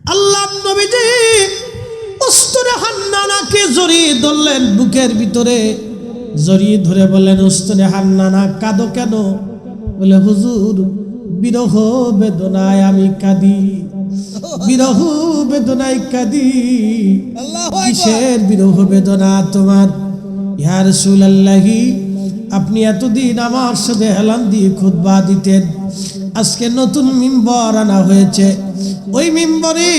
আল্লাহ নবীজি উস্তুনে হান্নানাকে জড়িয়ে ধরলেন, বুকের ভিতরে জড়িয়ে ধরে বললেন, উস্তুনে হান্নানা কাঁদো কেন? বলে, হুজুর বিরহ বেদনায় আমি কাঁদি, বিরহ বেদনায় কাঁদি। কিসের বিরহ বেদনা তোমার? ইয়া রাসূলুল্লাহি, আপনি এতদিন আমার সাথে হেলান দিয়ে খুতবা দিতেন, আজকে নতুন মিম্বর আনা হয়েছে, ওই মিম্বরে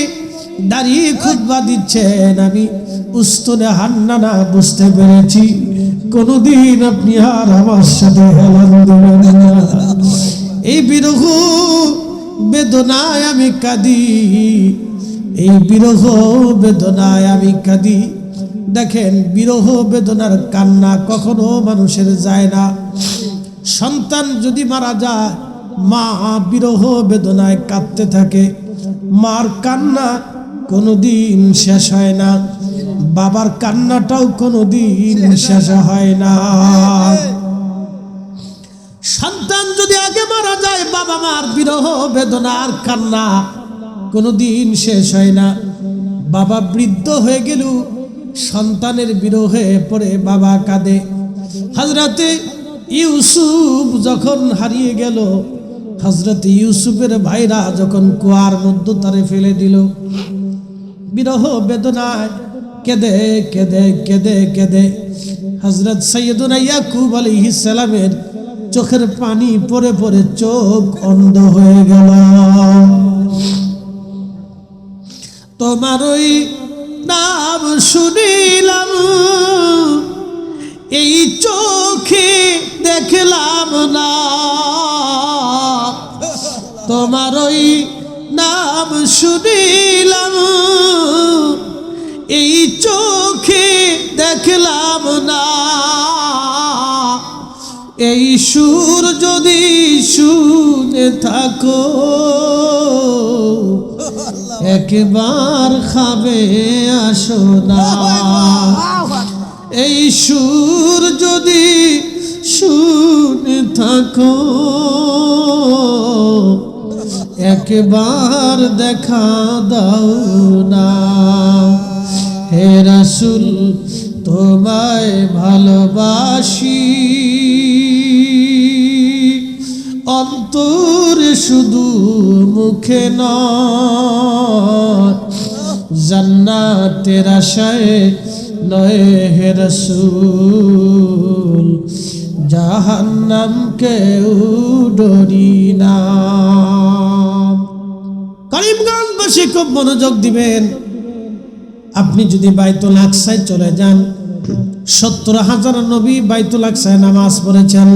দাঁড়িয়ে খুতবা দিচ্ছেন। আমি উস্তুনে হান্নানা বুঝতে পেরেছি, কোনদিন আপনি আর আমার সাথে হেলান দেবেন না। এই বিরহ বেদনায় আমি কাঁদি, এই বিরহ বেদনায় আমি কাঁদি। দেখেন, বিরহ বেদনার কান্না কখনো মানুষের যায় না। সন্তান যদি মারা যায়, মা বিরহ বেদনায় কাঁদতে থাকে, মার কান্না কোনোদিন শেষ হয় না, বাবার কান্নাটাও কোনোদিন শেষ হয় না। সন্তান যদি আগে মারা যায়, বাবা মার বিরহ বেদনার কান্না কোনোদিন শেষ হয় না। বাবা বৃদ্ধ হয়ে গেল, সন্তানের বিরহে পড়ে বাবা কাঁদে। হযরতে ইউসুফ যখন হারিয়ে গেল, হযরতে ইউসুফের ভাইরা যখন কুয়ার মধ্যে তারে ফেলে দিল, বিরহ বেদনায় কেঁদে কেঁদে কেঁদে কেঁদে হযরত সাইয়্যিদুনা ইয়াকুব আলাইহিস সালামের চোখের পানি পড়ে পড়ে চোখ অন্ধ হয়ে গেল। তোমার ওই নাম শুনিলাম, এই চোখে দেখলাম না, তোমার ওই নাম শুনিলাম, এই চোখে দেখলাম না। এই সুর যদি শুনে থাকো, একবার খাবে আসো না। এই সুর যদি শুনে থাকো, একবার দেখা দাও না। হে রাসূল, তোমায় ভালোবাসি, অন্তরে শুধু মুখে নয়, জান্নাতের আশায় নয় হে রাসূল, জাহান্নামকেও ডরি না। করিমগঞ্জবাসী খুব মনোযোগ দিবেন। আপনি যদি বাইতুল আকসায় চলে যান, ৭০,০০০ নবী বাইতুল আকসায় নামাজ পড়েছেন,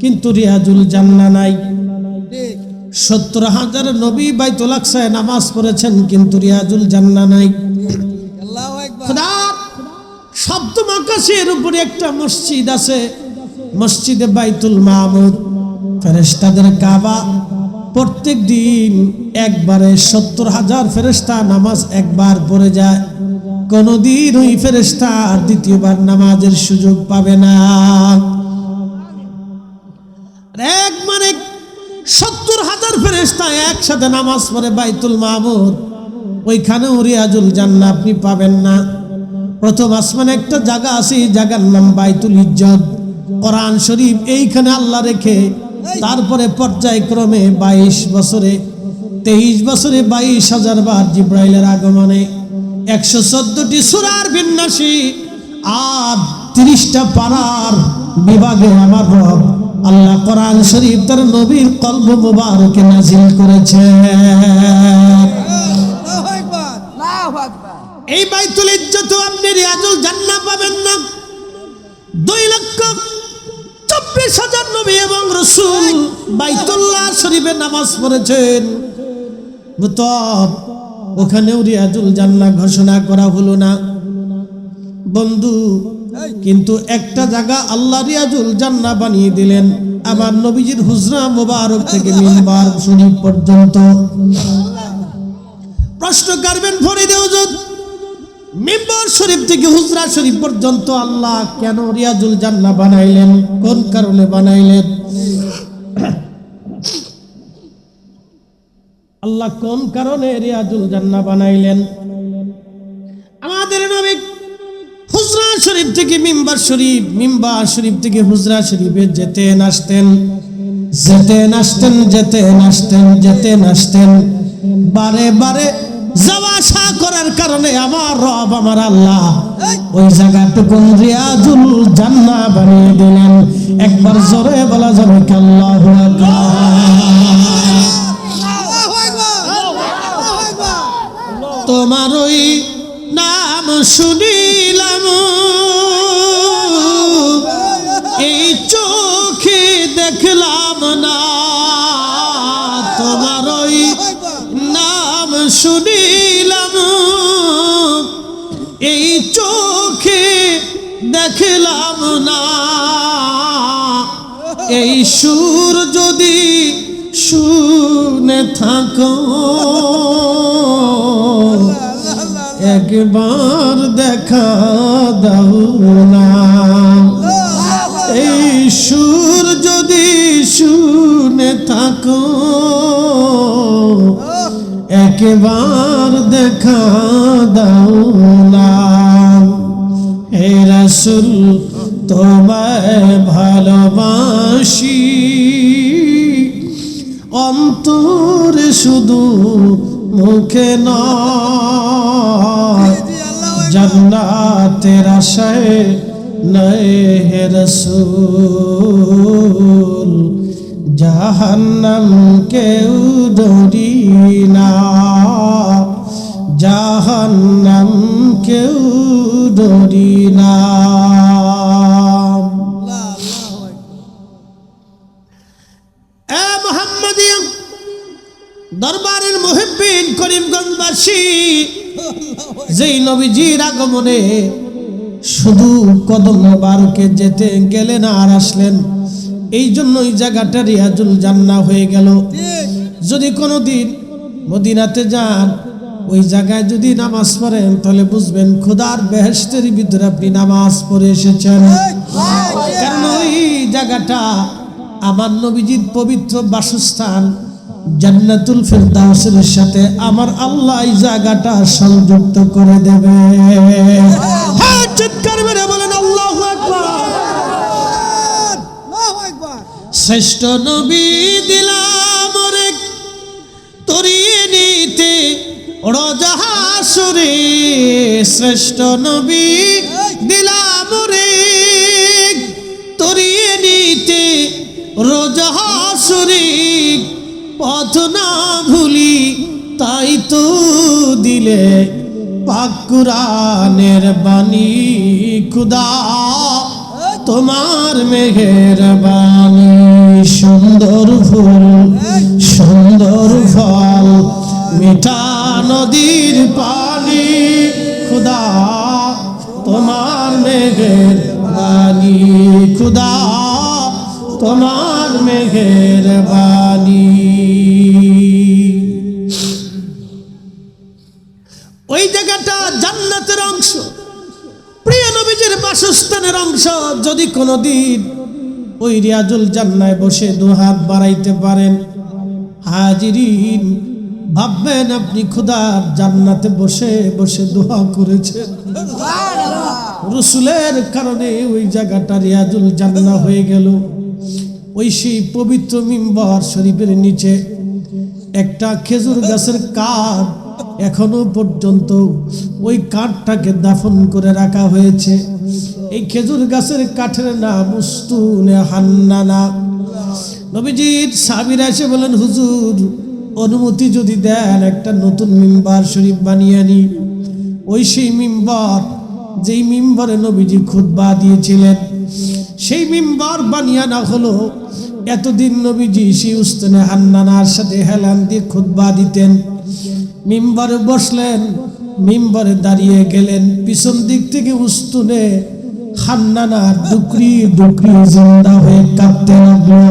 কিন্তু রিয়াজুল জান্নাহ নাই। ৭০,০০০ নবী বাইতুল আকসায় নামাজ পড়েছেন, কিন্তু রিয়াজুল জান্নাহ নাই। খোদার সপ্তম আকাশের উপরে একটা মসজিদ আছে, মসজিদে বাইতুল মামুর, ফেরেশতাদের কাবা। প্রত্যেক দিন একবারে ৭০,০০০ ফেরেশতা নামাজ একবার পড়ে যায়, কোনদিন ওই ফেরেশতা দ্বিতীয়বার নামাজের সুযোগ পাবে না। এক মানে ৭০,০০০ ফেরেশতা একসাথে নামাজ পড়ে বাইতুল মামুর, ওইখানেও রিয়াজুল জান্নাহ আপনি পাবেন না। প্রথম আসমানে একটা জায়গা আছে, এই জায়গার নাম বাইতুল ইজ্জত। কোরআন শরীফ এইখানে আল্লাহ রেখে তারপরে পর্যায়ক্রমে ২২ বছরে ২৩ বছরে ২২,০০০ বার জিব্রাইলের আগমনে ১১৪টি সূরার বিন্যাসী আর ৩০টা পারার বিভাগে আমার রব আল্লাহ কোরআন শরীফ তার নবীর কলব মুবারকে নাজিল করেছে। এই বাইতুল ইজ্জত আপনি রিয়াজুল জান্নাহ পাবেন না। ২,২৪,০০০ নবী এবং রাসূল বাইতুল্লাহ শরীফে নামাজ পড়েছেন, ওখানেও রিয়াজুল জান্নাহ ঘোষণা করা হলো না বন্ধু। কিন্তু একটা জায়গা আল্লাহ রিয়াজুল জান্নাহ বানিয়ে দিলেন, আমার নবীজির হুজরা মোবারক থেকে মিম্বার শরীফ পর্যন্ত। প্রশ্ন করবেন ফরিদে হুজুর, মিম্বার শরীফ থেকে হুজরা শরীফ পর্যন্ত আল্লাহ কেন রিয়াজুল জান্নাহ বানাইলেন? কোন কারণে বানাইলেন? আল্লাহ কোন কারণে রিয়াজুল জান্নাহ বানাইলেন? আমাদের নবী হুজরা শরীফ থেকে মিম্বার শরীফ থেকে হুজরা শরীফে যেতেন আসতেন বারে বারে যাওয়া আসা করার কারণে আমার রব আমার আল্লাহ ওই জায়গাটুকু রিয়াজুল জান্নাহ বানিয়ে দিলেন। একবার জোরে বলা যাবে কি আল্লাহু আকবার। তোমার ওই নাম শুনিলাম এই চোখে দেখলাম না, তোমার ওই নাম শুনিলাম এই চোখে দেখলাম না, এই সুর যদি শুনে থাকো একবার দেখা দাও না, এই সুর যদি শুনে থাকো একবার দেখা দাও না। হে রাসূল তোমায় ভালোবাসি অন্তরে শুধু মুখে নয়, জান্নাতের আশায় নয় হে রাসূল জাহান্নাম কেউ ডরি না, জাহান্নাম কেউ ডরি না। এ মুহাম্মাদিয়া দরবারের মুহিব্বিন করিমগঞ্জবাসী, যেই নবীজির আগমনে শুধু কদম মোবারকে যেতে গেলেন আর আসলেন, এই জন্য এই জায়গাটা রিয়াজুল জান্নাহ হয়ে গেল। যদি কোনোদিন মদিনাতে যান ওই জায়গায় যদি নামাজ পড়েন তাহলে বুঝবেন খোদার বেহেশতের ভিতরে আপনি নামাজ পড়ে এসেছেন, কারণ ওই জায়গাটা আমার নবীজির পবিত্র বাসস্থান জান্নাতুল ফিরদাউসের সাথে আমার আল্লাহ এই জায়গাটা সংযুক্ত করে দেবে। হ্যাঁ, চিৎকার মেরে বলেন আল্লাহু আকবার। শ্রেষ্ঠ নবী দিলাম রে তরিয়ে নিতে রোজা হাসরে, শ্রেষ্ঠ নবী দিলাম রে তরিয়ে নিতে রোজা হাসরে, পথ না ভুলি তাই তো দিলে পাক কুরআনের বাণী, খুদা তোমার মেহেরবানি, সুন্দর ফুল সুন্দর ফল মিঠা নদীর পানি, খুদা তোমার মেহেরবানি, খুদা তোমার মেহেরবানি। ওই জায়গাটা জান্নাতের অংশ, প্রিয় নবীজির বাসস্থানের অংশ। যদি কোনোদিন ওই রিয়াজুল জান্নায় বসে দুহাত বাড়াইতে পারেন, হাজিরিন ভাববেন আপনি খোদার জান্নাতে বসে বসে দোয়া করেছেন। রাসূলের কারণে ওই জায়গাটা রিয়াজুল জান্নাহ হয়ে গেল। ওই সেই পবিত্র মিম্বার শরীফের নিচে একটা খেজুর গাছের কাঠ, এখনো পর্যন্ত ওই কাঠটাকে দাফন করে রাখা হয়েছে। এই খেজুর গাছের কাঠের নাম উস্তুনে হান্নানা। নবীজির সাহাবীরা এসে বলেন, হুজুর অনুমতি যদি দেন একটা নতুন মিম্বার শরীফ বানিয়ে আনি। ওই সেই মিম্বার, যেই মিম্বরে নবীজি খুতবা দিয়েছিলেন, সেই মিম্বার বানিয়ে আনা হলো। এতদিন নবীজি সেই উস্তুনে হান্নানার সাথে হেলান দিয়ে খুতবা দিতেন। মিম্বরে বসলেন, মিম্বরে দাঁড়িয়ে গেলেন, পিছন দিক থেকে উস্তুনে হান্নানার ডুকরি ডুকরি জিন্দা হয়ে কাঁপতে লাগলো।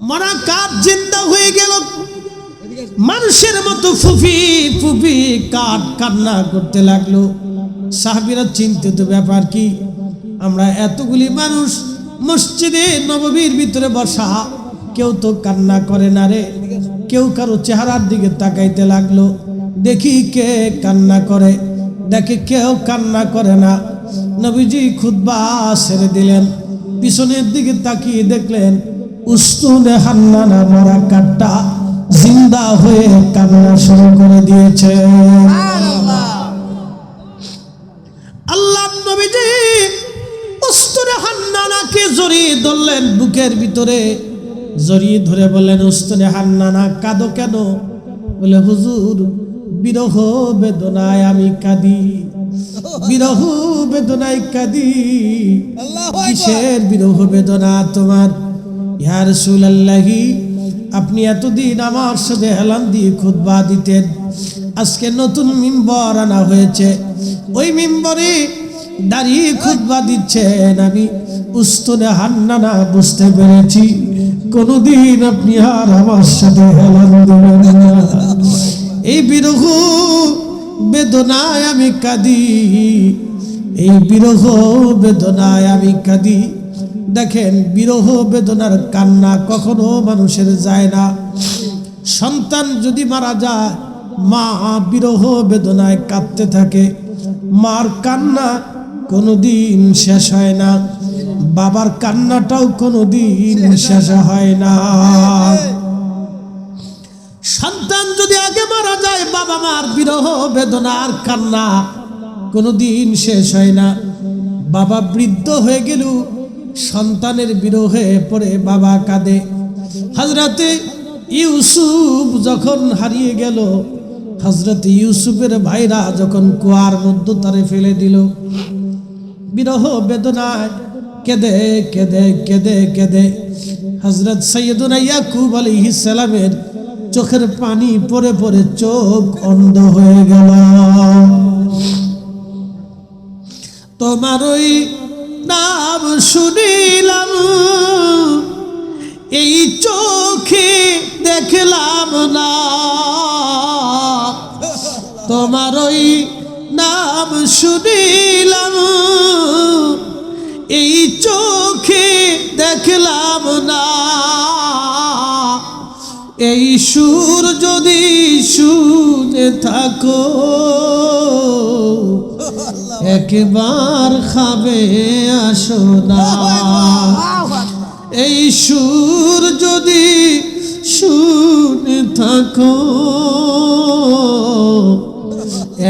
মরা কাঠ জিন্দা হয়ে গেল, মানুষের মতো ফুফি ফুফি কাঠ কান্না করতে লাগলো। সাহাবীরা চিন্তিত, ব্যাপার কি? আমরা এতগুলি মানুষ মসজিদে নববীর ভিতরে বসা, কেউ তো কান্না করে না রে। কেউ কারো চেহারার দিকে তাকাইতে লাগলো, দেখি কে কান্না করে। দেখে কেউ কান্না করে না। নবীজি খুতবা ছেড়ে দিলেন, পিছনের দিকে তাকিয়ে দেখলেন উস্তুনে হান্নানা মরা কাঠটা জিন্দা হয়ে কান্না শুরু করে দিয়েছে। আল্লাহ নবীজি উস্তুনে হান্নানাকে জড়িয়ে ধরলেন বুকের ভিতরে, জড়িয়ে ধরে বললেন, উস্তুনে হান্নানা কাঁদো কেন? বলে, হুজুর বিরহ বেদনায় আমি কাঁদি, বিরহ বেদনায় কাঁদি। কিসের বিরহ বেদনা তোমার? ইয়া রাসূলুল্লাহি, আপনি এতদিন আমার সাথে হেলান দিয়ে খুতবা দিতেন, আজকে নতুন মিম্বর আনা হয়েছে, ওই মিম্বরে দাঁড়িয়ে খুতবা দিচ্ছেন। আমি উস্তুনে হান্নানা বুঝতে পেরেছি, কোনদিন আপনি আর আমার সাথে হেলান দেবেন না। এই বিরহ বেদনায় আমি কাঁদি, এই বিরহ বেদনায় আমি কাঁদি। দেখেন, বিরহ বেদনার কান্না কখনো মানুষের যায় না। সন্তান যদি মারা যায়, মা বিরহ বেদনায় কাঁদতে থাকে, মার কান্না কোনোদিন শেষ হয় না, বাবার কান্নাটাও কোনোদিন শেষ হয় না। সন্তান যদি আগে মারা যায়, বাবা মার বিরহ বেদনার কান্না কোনোদিন শেষ হয় না। বাবা বৃদ্ধ হয়ে গেল, সন্তানের বিরহে পড়ে বাবা কাঁদে। হযরতে ইউসুফ যখন হারিয়ে গেল, হযরতে ইউসুফের ভাইরা যখন কুয়ার মধ্যে তারে ফেলে দিল, বিরহ বেদনায় কেঁদে কেঁদে কেঁদে কেঁদে হযরত সাইয়্যিদুনা ইয়াকুব আলাইহিস সালামের চোখের পানি পড়ে পড়ে চোখ অন্ধ হয়ে গেল। তোমার ওই নাম শুনিলাম, এই চোখে দেখলাম না, তোমার ওই নাম শুনিলাম, এই চোখে দেখলাম না। এই সুর যদি শুনে থাকো, একবার খাবে আসো না। এই সুর যদি শুনে থাকো,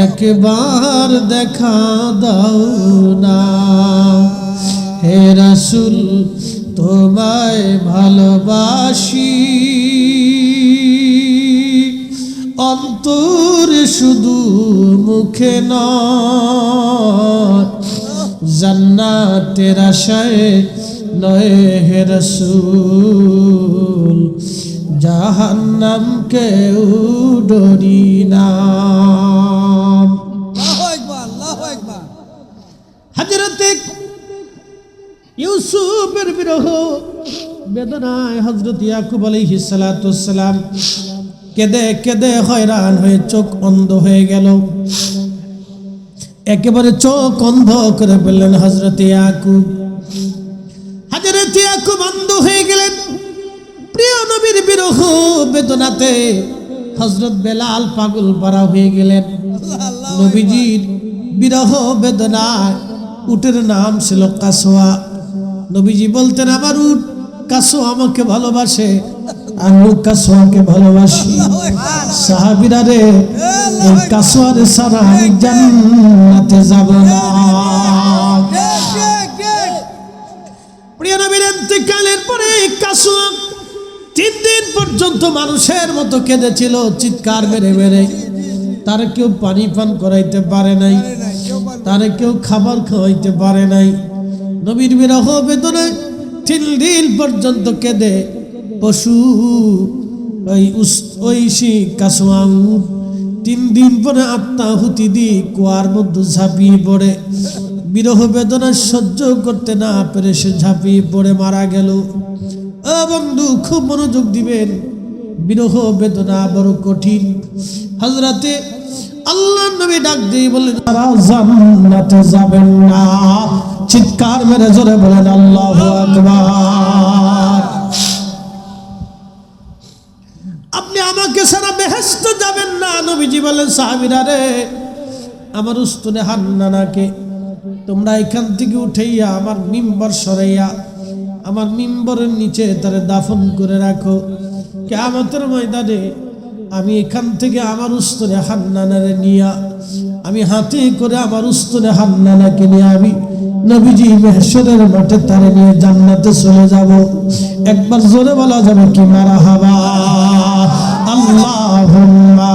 একবার দেখা দাও না। হে রাসূল, তোমায় ভালোবাসি, অন্তরে শুধু মুখে নয়, জান্নাতের আশায় নয় হে রাসূল, জাহান্নামকে ডরি না। হযরতে ইউসুফের বিরহ বেদনায় হযরত ইয়াকুব আলাইহিস সালাতু ওয়াস সালাম কেঁদে কেঁদে হয়রান হয়ে চোখ অন্ধ হয়ে গেল। একেবারে চোখ অন্ধ করে ফেললেন হযরত ইয়াকুব। হযরত ইয়াকুব অন্ধ হয়ে গেলেন। প্রিয় নবীর বিরহ বেদনাতে হযরত বেলাল পাগল পারা হয়ে গেলেন। নবীজির বিরহ বেদনায় উটের নাম ছিল কাসওয়া। নবীজি বলতেন, আমার উট কাসওয়া আমাকে ভালোবাসে, আমি কাসওয়াকে ভালোবাসি। সাহাবীরা রে, এই কাসওয়ার ছাড়া আমি জান্নাতে যাব না। প্রিয় নবীর ইন্তেকালের পরে কাসওয়া 3 দিন পর্যন্ত মানুষের মতো কেঁদেছিল, চিৎকার মেরে মেরে। তার কেউ পানি পান করাইতে পারে নাই, তার কেউ খাবার খাওয়াইতে পারে নাই। নবীর বিরহ বেদনায় 3 দিন পর্যন্ত কেঁদে পশু ওই কাসওয়া 3 দিন পরে আত্মাহুতি দিয়ে কুয়ার মধ্যে ঝাঁপিয়ে পড়ে, বিরহ বেদনা সহ্য করতে না পেরে সে ঝাঁপিয়ে পড়ে মারা গেল। ও বন্ধু, খুব মনোযোগ দিবেন, বিরহ বেদনা বড় কঠিন। হযরতে আল্লাহ নবী ডাক দিয়ে বললেন, তারা জান্নাতে যাবেন না। চিৎকার মেরে জোরে বলেন আল্লাহু আকবার। আমাকে ছাড়া বেহেশতে যাবেন না। নবীজি বলেন, সাহাবীরা রে, আমার উস্তুনে হান্নানাকে তোমরা এখান থেকে উঠাইয়া আমার মিম্বর সরাইয়া আমার মিম্বরের নিচে তারে দাফন করে রাখো। কিয়ামতের ময়দানে আমি এখান থেকে আমার উস্তুনে হান্নানারে নিয়া আমি হাতে করে আমার উস্তুনে হান্নানাকে নিয়ে আমি নবীজি মাহশরের মাঠে তারে নিয়ে জান্নাতে চলে যাব। একবার জোরে বলা যাবে কি মারহাবা। আল্লাহুম্মা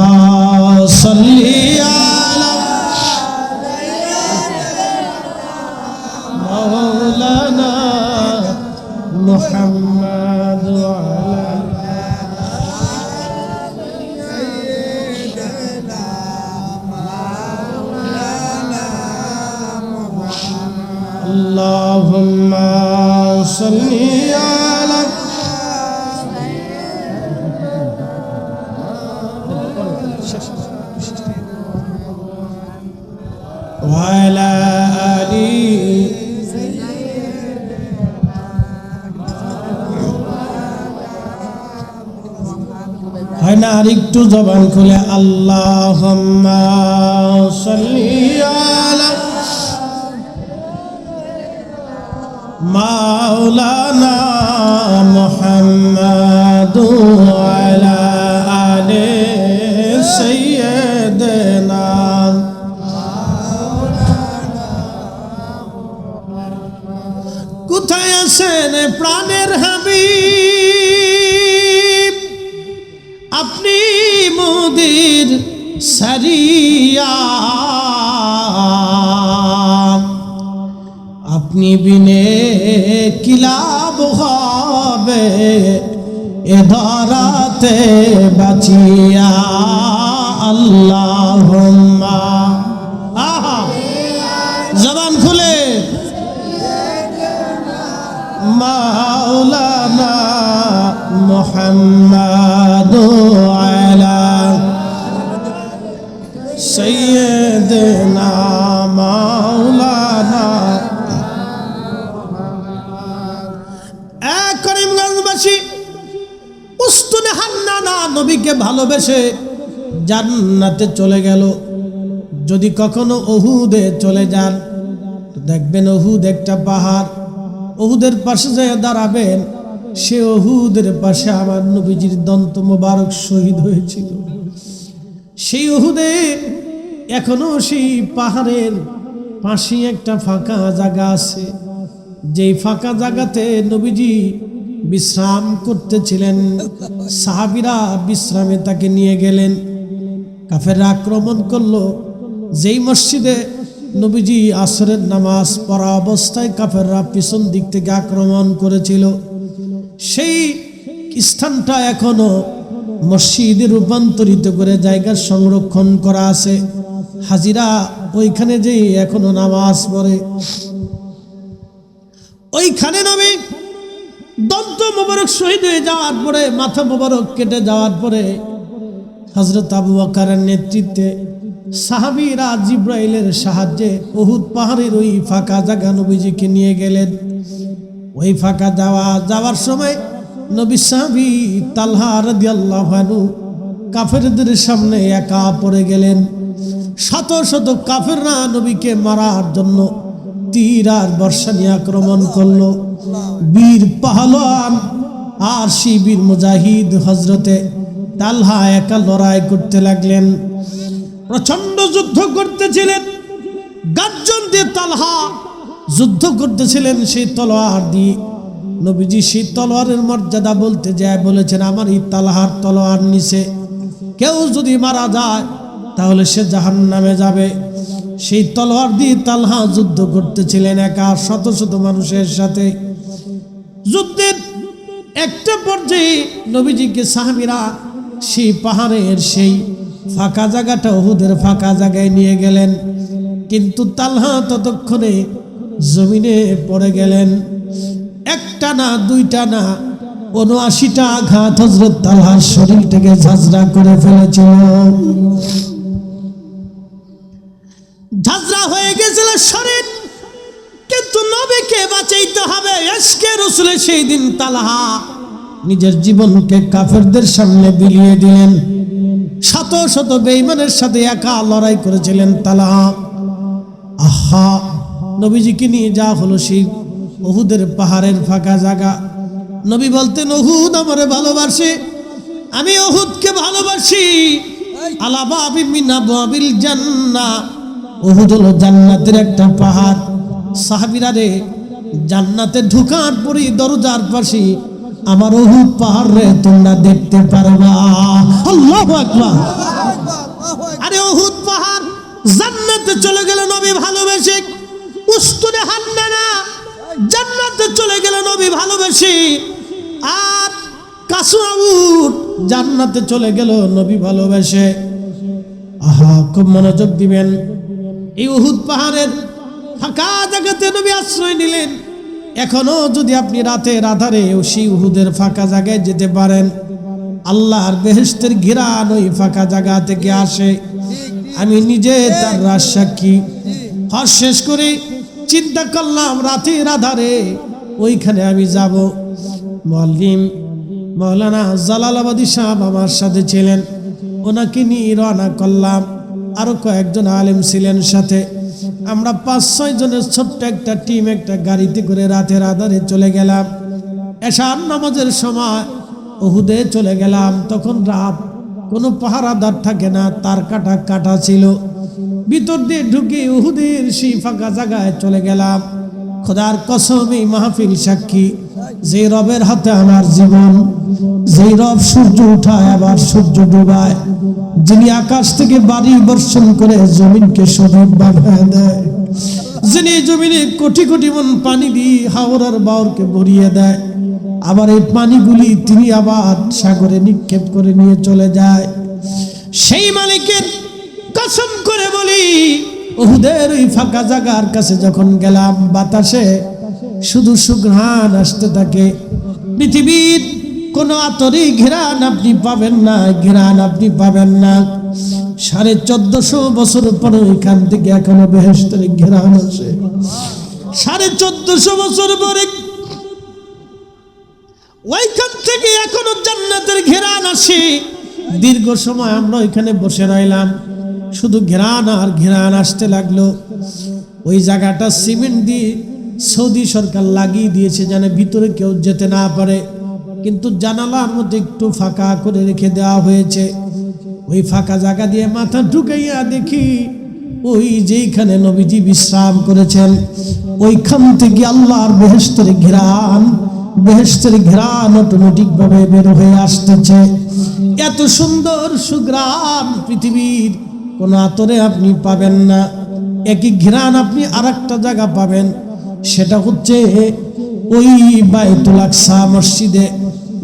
সাল্লি আলা মাওলানা মুহাম্মদ ওয়া আলা আল্লাহুম্মা সাল্লি আলা ওয়া আলা আলি হয় না আরেকটু জবান খুলে আল্লাহুম্মা সাল্লি আলা মাওলানা মুহাম্মদ ওয়া আলা আলি সাইয়্যিদিনা। কোথায় আছেন প্রাণের হাবিব, আপনি মোদের সারিয়া, আপনি বিনে কি লাভ হবে এ ধরাতে বাঁচিয়া। আল্লাহুম্মা আহা জবান খুলে মাওলানা মুহাম্মদ আলা সাইয়্যিদিনা মাওলানা। করিমগঞ্জবাসী উস্তুনে হান্নানা নবীকে ভালোবেসে জান্নাতে চলে গেল। যদি কখনো উহুদে চলে যান তো দেখবেন উহুদ একটা পাহাড়, উহুদের পাশে যেয়ে দাঁড়াবেন, সে উহুদের পাশে আমার নবীজির দন্ত মোবারক শহীদ হয়েছিল। সেই উহুদে এখনো সেই পাহাড়ের পাশে একটা ফাঁকা জায়গা আছে, যেই ফাঁকা জায়গাতে নবীজি বিশ্রাম করতেছিলেন। সাহাবীরা বিশ্রামে তাকে নিয়ে গেলেন। কাফেররা আক্রমণ করলো। যেই মসজিদে নবীজি আসরের নামাজ পড়া অবস্থায় কাফেররা পিছন দিক থেকে আক্রমণ করেছিল, সেই স্থানটা এখনো মসজিদে রূপান্তরিত করে জায়গা সংরক্ষণ করা আছে। হাজিরা ওইখানে যেই এখনো নামাজ পড়ে। ওইখানে নবী দন্ত মোবারক শহীদ হয়ে যাওয়ার পরে, মাথা মোবারক কেটে যাওয়ার পরে হযরত আবু বকরের নেতৃত্বে সাহাবীরা জিব্রাইলের সাহায্যে উহুদ পাহাড়ের ওই ফাঁকা জায়গা নবীজিকে নিয়ে গেলেন। ওই ফাঁকা যাওয়ার সময় নবী সাহাবী তালহা রাদিয়াল্লাহু আনহু কাফেরদের সামনে একা পড়ে গেলেন। শত শত কাফেররা নবীকে মারার জন্য তীর আর বর্ষা নিয়ে আক্রমণ করলো। বীর পাহলওয়ান আর সেই বীর মুজাহিদ হযরতে তালহা একা লড়াই করতে লাগলেন। প্রচন্ড যুদ্ধ করতেছিলেন। গার্জন দিয়ে তালহা যুদ্ধ করতেছিলেন সেই তলোয়ার দিয়ে। নবীজি সেই তলোয়ারের মর্যাদা বলতে যায় বলেছেন, আমার এই তালহার তলোয়ার নিচে কেউ যদি মারা যায় তাহলে সে জাহান্নামে যাবে। সেই তলোয়ার দিয়ে তালহা যুদ্ধ করতেছিলেন একা শত শত মানুষের সাথে। যুদ্ধের একটা পর্যায়ে নবীজিকে সাহাবীরা সেই পাহাড়ের সেই ফাঁকা জায়গাটা উহুদের ফাঁকা জায়গায় নিয়ে গেলেন, কিন্তু তালহা ততক্ষণে জমিনে পড়ে গেলেন। একটা না দুইটা না ৭৯টা আঘাত হযরত তালহার শরীর থেকে ঝাঁঝরা করে ফেলেছিল। ঝাঁঝরা হয়ে গেছিল শরীর, কিন্তু নবীকে বাঁচাইতে হবে। ইশকে রাসূলের সেই দিন তালহা নিজের জীবনকে কাফেরদের সামনে বিলিয়ে দিলেন। শত শত বেঈমানের সাথে একা লড়াই করেছিলেন তালহা। আহা, নবীজিকে নিয়ে যা হলো সেই উহুদের পাহাড়ের ফাঁকা জায়গা। নবী বলতেন, উহুদ আমারে ভালোবাসে, আমি উহুদকে ভালোবাসি। আলা বাবি মিন আবওয়াবিল জান্নাহ, উহুদ হলো জান্নাতের একটা পাহাড়। সাহাবীরা রে, জান্নাতে ঢোকার পরই দরজার পাশে আমার উহুদ পাহাড় রে তোমরা দেখতে পারবা। আল্লাহু আকবার। আরে উহুদ পাহাড় জান্নাতে চলে গেল নবী ভালোবেসে। উস্তুনে হান্নানা জান্নাতে চলে গেল নবী ভালোবেসে। আর কাসুয়া উট জান্নাতে চলে গেল নবী ভালোবেসে। আহা, খুব মনোযোগ দিবেন। এই উহুদ পাহাড়ের ফাঁকা জায়গাতে নবী আশ্রয় নিলেন। এখনো যদি আপনি রাতের আধারে সেই উহুদের ফাঁকা জায়গায় যেতে পারেন, আল্লাহর বেহেশতের ঘিরান ওই ফাঁকা জায়গা থেকে আসে। আমি নিজে তার রাজ সাক্ষী। হজ শেষ করে চিন্তা করলাম রাতের আধারে ওইখানে আমি যাব। মুআল্লিম মাওলানা জালালাবাদী সাহেব আমার সাথে ছিলেন, ওনাকে নিয়ে রওনা করলাম। আরো কয়েকজন আলেম ছিলেন সাথে। আমরা 5-6 জনের ছোট্ট একটা টিম একটা গাড়িতে করে রাতের আধারে চলে গেলাম। এশার নামাজের সময় উহুদে চলে গেলাম। তখন রাত, কোনো পাহারাদার থাকে না, তার কাটা ছিল। ভিতর দিয়ে ঢুকে উহুদের সেই ফাঁকা জায়গায় চলে গেলাম। খোদার কসম, এই মাহফিল সাক্ষী, যে রবের হাতে আমার জীবন, যে রব সূর্য উঠায় আবার সূর্য ডুবায়, যিনি আকাশ থেকে বাড়ি বর্ষণ করে জমিনকে সজীব বানায় দেয়, যিনি জমিনে কোটি কোটি মন পানি দিয়ে হাওড়ার বাওরকে ভরিয়ে দেয়, আবার এই পানিগুলি তিনি আবার সাগরে নিক্ষেপ করে নিয়ে চলে যায়, সেই মালিকের কসম করে বলি, উহুদের ওই ফাঁকা জায়গার কাছে যখন গেলাম, বাতাসে শুধু সুঘ্রাণ আসতে থাকে। পৃথিবীর কোন আতরে ঘেরান আপনি পাবেন না, ঘেরান আপনি পাবেন না। 1450 বছর পরে এখান থেকে এখনো বেহেশতের ঘেরান আসে। 1450 বছর পরে ওইখান থেকে এখনো জান্নাতের ঘেরান আসে। দীর্ঘ সময় আমরা ওইখানে বসে রইলাম, শুধু ঘেরান আর ঘেরান আসতে লাগলো। ওই জায়গাটা সিমেন্ট দিয়ে সৌদি সরকার লাগিয়ে দিয়েছে যেন ভিতরে কেউ যেতে না পারে, কিন্তু জানালার মধ্যে একটু ফাঁকা করে রেখে দেওয়া হয়েছে। ওই ফাঁকা জায়গা দিয়ে মাথা ঢুকাইয়া দেখি ওই যেইখানে নবীজি বিশ্রাম করেছেন, ওইখান থেকে আল্লাহর বেহেশতের ঘ্রাণ অটোমেটিক ভাবে বের হয়ে আসতেছে। এত সুন্দর সুঘ্রাণ পৃথিবীর কোন আতরে আপনি পাবেন না। একই ঘ্রাণ আপনি আরেকটা জায়গা পাবেন, সেটা হচ্ছে ওই বাইতুল আকসা মসজিদে,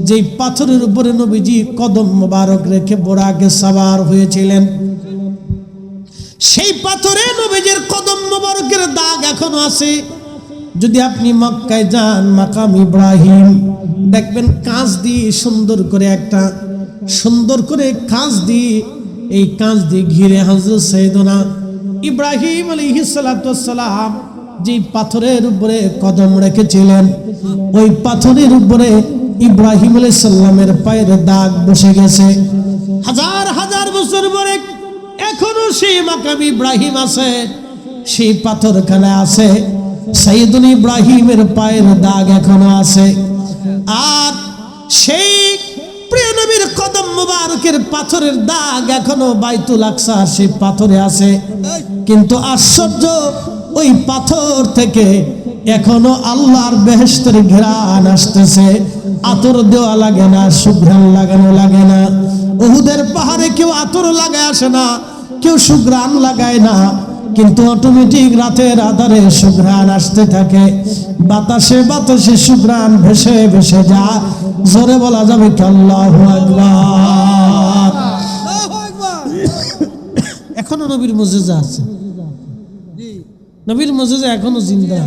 যেই পাথরের উপরে নবীজি কদম মোবারক রেখে বোরাকে সাওয়ার হয়েছিলেন। সেই পাথরে নবীজির কদম মোবারকের দাগ এখনো আছে। যদি আপনি মক্কায় যান, মাকাম ইব্রাহিম, দেখবেন কাঁচ দিয়ে সুন্দর করে কাঁচ দিয়ে, এই কাঁচ দিয়ে ঘিরে হযরত সাইয়েদনা ইব্রাহিম আলাইহিস সালাতু ওয়াস সালাম যে পাথরের উপরে কদম রেখেছিলেন, ওই পাথরের উপরে ইব্রাহিম আলাইহিস সালামের পায়ের দাগ বসে গেছে। হাজার হাজার বছর পরে এখনো সেই মাকাম ইব্রাহিম আছে, সেই পাথরখানা আছে, সাইয়েদনা ইব্রাহিমের পায়ের দাগ এখনো আছে। আর সেই প্রিয় নবীর কদম মুবারকের পাথরের দাগ এখনো বাইতুল আকসা সেই পাথরে আছে। কিন্তু আশ্চর্য, ওই পাথর থেকে এখনো আল্লাহর বেহেশতের ঘ্রাণ আসতেছে। আতর দেওয়া লাগে না, সুঘ্রাণ লাগানো লাগে না। উহুদের পাহাড়ে কেউ আতর লাগায় আসে না, কেউ সুঘ্রাণ লাগায় না, কিন্তু অটোমেটিক রাতের আধারে সুঘ্রাণ আসতে থাকে। বাতাসে বাতাসে সুঘ্রাণ ভেসে ভেসে যায়। জোরে বলা যাবে কি আল্লাহু আকবার। এখনো নবীর মুজিজা আছে, নবীর মুজিজা এখনো জিন্দা,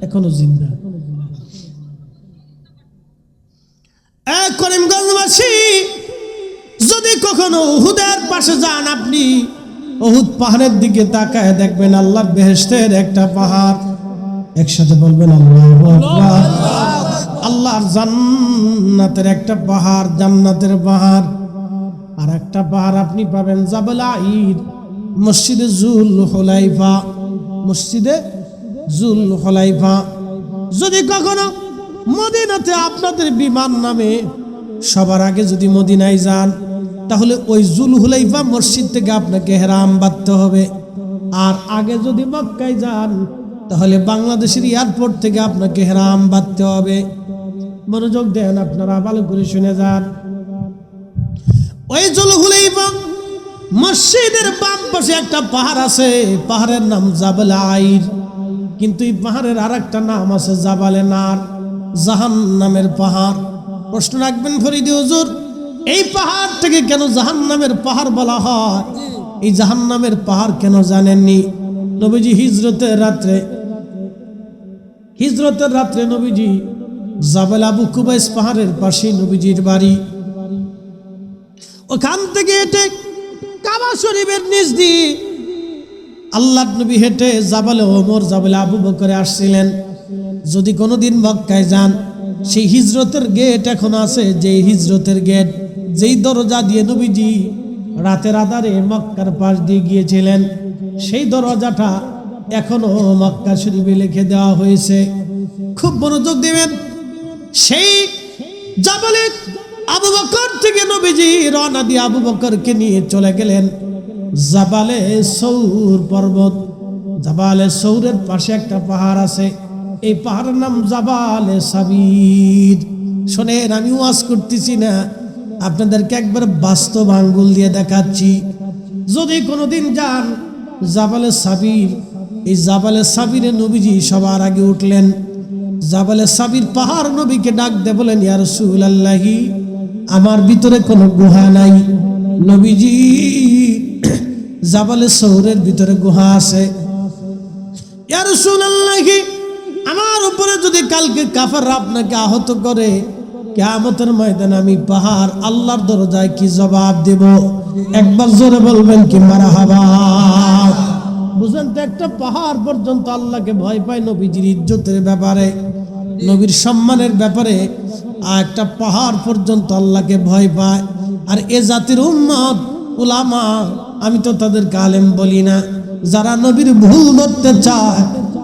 এখনো জিন্দা। করিমগঞ্জবাসী, যদি কখনো উহুদের পাশে যান, আপনি উহুদ পাহাড়ের দিকে তাকায় দেখবেন আল্লাহর বেহেশতের একটা পাহাড়। একসাথে বলবেন আল্লাহু আকবার। আল্লাহর জান্নাতের একটা পাহাড়, জান্নাতের পাহাড়। আর একটা পাহাড় আপনি পাবেন জাবাল আইর, মসজিদে জুল হুলাইফা, মসজিদে জুল হুলাইফা। যদি কখনো মদিনাতে আপনাদের বিমান নামে, সবার আগে যদি মদিনায় যান, তাহলে ওই জুল হুলাইফা মসজিদ থেকে আপনাকে হেরাম বাঁধতে হবে। আর আগে যদি মক্কায় যান, তাহলে বাংলাদেশের এয়ারপোর্ট থেকে আপনাকে হেরাম বাঁধতে হবে। মনোযোগ দেন, আপনারা ভালো করে শুনে যান। ওই জুল হুলাইফা মসজিদের বাম পাশে একটা পাহাড় আছে, পাহাড়ের নাম জাবাল আইর। কিন্তু এই পাহাড়ের আর একটা নাম আছে জাবালে নার, জাহান্নামের পাহাড়। প্রশ্ন রাখবেন ফরিদি হুজুর, এই পাহাড় থেকে কেন জাহান্নামের পাহাড় বলা হয়? এই জাহান্নামের পাহাড় কেন জানেননি? নবীজি হিজরতের রাত্রে নবীজি জাবাল আবু কুবাইস পাহাড়ের পাশে নবীজির বাড়ি। ওখান থেকে হেঁটে কাবা শরীফের নিচ দিয়ে আল্লাহর নবী হেঁটে জাবালে ওমর, জাবালে আবু বকরে আসছিলেন। যদি কোনোদিন মক্কায় যান, সেই হিজরতের গেট এখন আছে, যে হিজরতের গেট, যেই দরজা দিয়ে নবীজি রাতের আধারে মক্কার পাশ দিয়ে গিয়েছিলেন, সেই দরজাটা এখনো মক্কা শরীফে লিখে দেওয়া হয়েছে। খুব মনোযোগ দেবেন। সেই জাবালে আবু বকর থেকে নবীজি রওনা দিয়ে আবু বকরকে নিয়ে চলে গেলেন জাবালে সৌর পর্বত। জাবালে সৌরের পাশে একটা পাহাড় আছে, এই পাহাড়ের নাম জাবালে সাবির। শোনেন, আমি ওয়াজ করতেছি না, আপনাদেরকে একবার বাস্তব আঙ্গুল দিয়ে দেখাচ্ছি। যদি কোনোদিন যান জাবালে সাবির, এই জাবালে সাবিরে নবীজি সবার আগে উঠলেন। জাবালে সাবির পাহাড় নবীকে ডাক দে বলেন, ইয়া রাসূলুল্লাহি, আমার ভিতরে কোনো গুহা নাই। নবীজি জাবালে সৌরের ভিতরে গুহা আছে। ইয়া রাসূলুল্লাহি, আমার উপরে যদি কালকে কাফেররা আপনাকে আহত করে, কিয়ামতের ময়দানে আমি পাহাড় আল্লাহর দরজায় কি জবাব দেব? একবার জোরে বলবেন কি মারহাবা। বুঝেন তো, একটা পাহাড় পর্যন্ত আল্লাহকে ভয় পায় নবীজির ইজ্জতের ব্যাপারে, নবীর সম্মানের ব্যাপারে। আর একটা পাহাড় পর্যন্ত আল্লাহকে ভয় পায়। আর এ জাতির উম্মত উলামা, আমি তো তাদেরকে আলেম বলি না, যারা নবীর ভুল ধরতে চায়,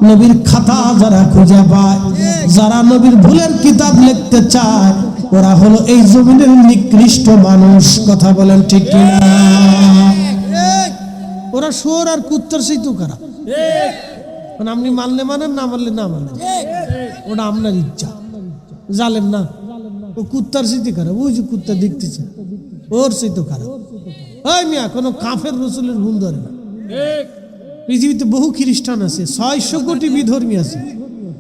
নবীর খাতা যারা খুঁজে পায়, যারা নবীর ভুলের কিতাব লিখতে চায়, ওরা হলো এই জমিনের নিকৃষ্ট মানুষ। কথা বলেন ঠিক কিনা? ওরা শুয়োর আর কুত্তার সেই তো খারাপ। মানে আপনি মানলে মানেন, না মানলে না মানেন, ওটা আপনার ইচ্ছা। জালেম না, ও কুত্তার সেই খারাপ। ওই যে কুত্তা দেখতেছে, ওর সেই তো খারাপ। ওই মিয়া, কোনো কাফের রসুলের ভুল ধরে না। পৃথিবীতে বহু খ্রিস্টান আছে, 600 কোটি বিধর্মী আছে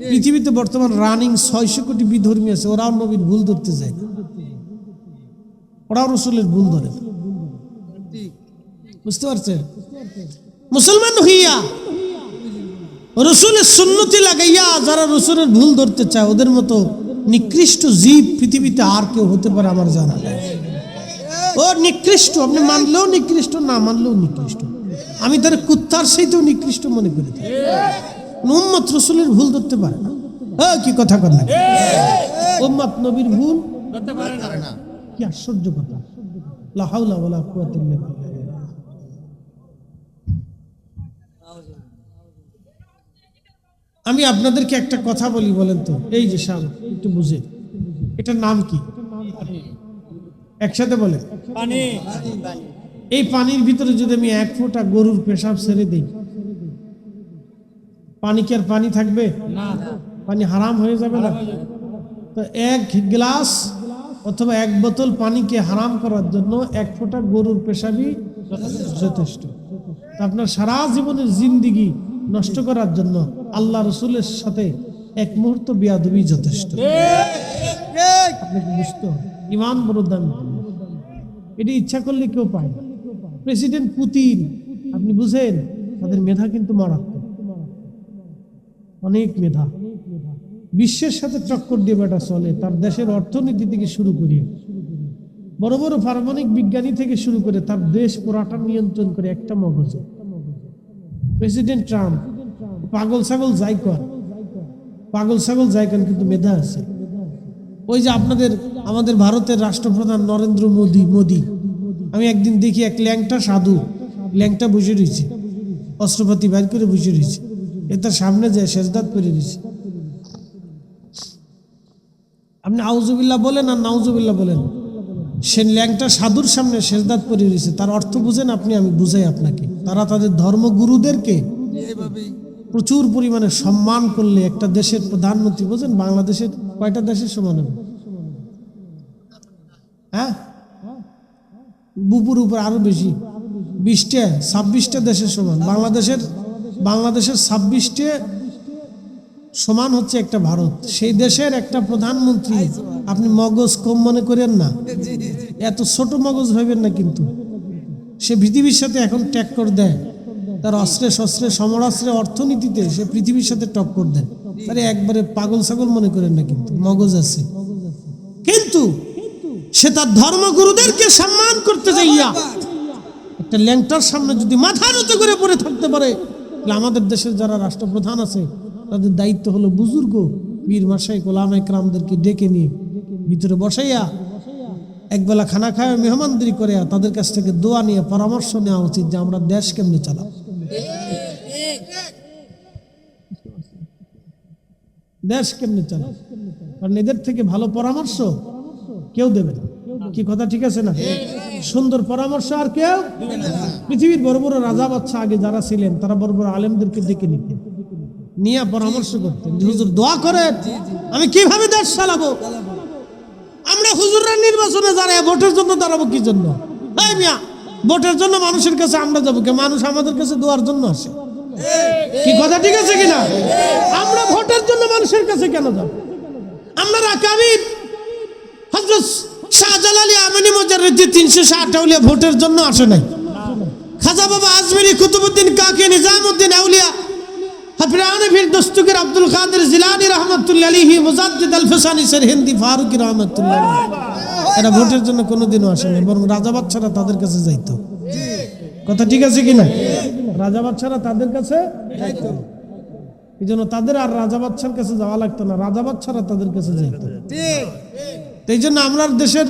পৃথিবীতে বর্তমান রানিং 600 কোটি বিধর্মী আছে। ওরাও নবীর ভুল ধরতে যায় না, ওরাও রসুলের ভুল ধরে। বুঝতে পারছেন? মুসলমান হইয়া রসুলের সুন্নতি লাগাইয়া যারা রসুলের ভুল ধরতে চায়, ওদের মতো নিকৃষ্ট জীব পৃথিবীতে আর কেউ হতে পারে আমার জানা নেই। ও নিকৃষ্ট, আপনি মানলেও নিকৃষ্ট, না মানলেও নিকৃষ্ট। আমি তার কুত্তার সেইতেও নিকৃষ্ট মনে করি। উম্মত রসুলের ভুল ধরতে পারে না। কি কথা কর না, উম্মত নবীর ভুল ধরতে পারে না। কি আশ্চর্য কথা! লা হাওলা ওয়ালা কুওয়াতা ইল্লা বিল্লাহ। আমি আপনাদেরকে একটা কথা বলি, বলেন তো, এই যে সামনে একটু বুঝে, এটার নাম কি? একসাথে বলেন, পানি। এই পানির ভিতরে যদি আমি 1 ফোঁটা গরুর পেশাব ছেড়ে দিই, পানি কি আর পানি থাকবে? পানি হারাম হয়ে যাবে না? তো 1 গ্লাস অথবা 1 বোতল পানিকে হারাম করার জন্য 1 ফোঁটা গরুর পেশাবই যথেষ্ট। আপনার সারা জীবনের জিন্দিগি নষ্ট করার জন্য আল্লাহ রসুলের সাথে 1 মুহূর্ত বেয়াদবি যথেষ্ট। আপনাকে বুঝতে হবে, ইমান বড় দামি। এটি ইচ্ছা করলে কেউ পায় না। প্রেসিডেন্ট পুতিন, আপনি বুঝেন, তাদের মেধা কিন্তু মারাত্মক, অনেক মেধা। বিশ্বের সাথে টক্কর দিয়ে বেটা চলে। তার দেশের অর্থনীতি থেকে শুরু করিয়ে বড় বড় পারমাণবিক বিজ্ঞানী থেকে শুরু করে তার দেশ পুরাটা নিয়ন্ত্রণ করে একটা মগজে। প্রেসিডেন্ট ট্রাম্প পাগল ছাগল যাই কর, কিন্তু মেধা আছে। ওই যে আমাদের ভারতের রাষ্ট্রপ্রধান নরেন্দ্র মোদী আমি একদিন দেখি এক ল্যাংটা সাধু, ল্যাংটা বসে রয়েছে, অস্ত্রপাতি বাইর করে বসে রয়েছে, তার সামনে যায় সেজদাত করে দিয়েছে। আপনি আউজুবিল্লাহ বলেন আর নাউজুবিল্লাহ বলেন, সে ল্যাংটা সাধুর সামনে সেজদাত করে রয়েছে, তার অর্থ বুঝেন আপনি, আমি বুঝাই আপনাকে। তারা তাদের ধর্মগুরুদেরকে প্রচুর পরিমাণে সম্মান করলে একটা দেশের প্রধানমন্ত্রী, বোঝেন বাংলাদেশের কয়টা দেশের সমান হবে? হ্যাঁ, বুপুর উপর আরো বেশি, 26টা দেশের সমান। বাংলাদেশের 26টে সমান হচ্ছে একটা ভারত। সেই দেশের একটা প্রধানমন্ত্রী, আপনি মগজ কম মনে করেন না, এত ছোট মগজ ভাবেন না, কিন্তু সে পৃথিবীর সাথে এখন টক্কর দেয়, তার অস্ত্রে শস্ত্রে সমরাস্ত্রে অর্থনীতিতে সে পৃথিবীর সাথে টক্কর দেয়। আরে একবারে পাগল ছাগল মনে করেন না, কিন্তু মগজ আছে। কিন্তু সে তার ধর্মগুরুদেরকে সম্মান করতে যাইয়া একটা ল্যাংটার সামনে যদি মাথা নত করে পড়ে থাকতে পারে, তাহলে আমাদের দেশের যারা রাষ্ট্রপ্রধান আছে তাদের দায়িত্ব হলো বুজুর্গ পীর মাশায়েখ ওলামায়ে কেরামদেরকে ডেকে নিয়ে ভিতরে বসাইয়া একবেলা খানা খায় মেহমানদারি করে তাদের কাছ থেকে দোয়া নিয়ে পরামর্শ নেওয়া উচিত যে আমরা দেশ কেমনে চালাবো, দেশ কেমনে চালাবো। কারণ এদের থেকে ভালো পরামর্শ কেউ দেবে না। কি কথা ঠিক আছে না? সুন্দর পরামর্শ আর কেউ পৃথিবীর বড় বড় রাজা বাদশা আগে যারা ছিলেন তারা বড় বড় আলেমদেরকে ডেকে নিতেন, নিয়ে পরামর্শ করতেন যে হুজুর দোয়া করেন আমি কিভাবে দেশ চালাবো। আমরা হুজুররা নির্বাচনে দাঁড়ায় ভোটের জন্য দাঁড়াবো কি জন্য? এই মিয়া, ভোটের জন্য মানুষের কাছে আমরা যাবো কে? মানুষ আমাদের কাছে দোয়ার জন্য আসে। কি কথা ঠিক আছে কিনা? আমরা ভোটের জন্য মানুষের কাছে কেন যাব? আমরা রাকাবির হযরত শাহজালালী আমিনী মুজাররিদি 360 আউলিয়া ভোটের জন্য আসে নাই। খাজা বাবা আজমেরি কুতুবউদ্দিন কাকি নিজামউদ্দিন আউলিয়া হাফিরানে ফির দস্তগীর আব্দুল কাদের জিলানী রহমাতুল্লাহি আলাইহি মুজাদ্দিদ আল ফসানি হিন্দি ফারুকি রহমাতুল্লাহি আলাইহি এরা ভোটের জন্য কোনোদিনও আসে নাই, বরং রাজা বাদশারা তাদের কাছে যাইতো। কথা ঠিক আছে কিনা? রাজা বাদশারা তাদের কাছে যাইতো, এই জন্য তাদের আর রাজা বাদশার কাছে যাওয়া লাগতো না, রাজা বাদশারা তাদের কাছে যাইতো। এই জন্য আমরা দেশের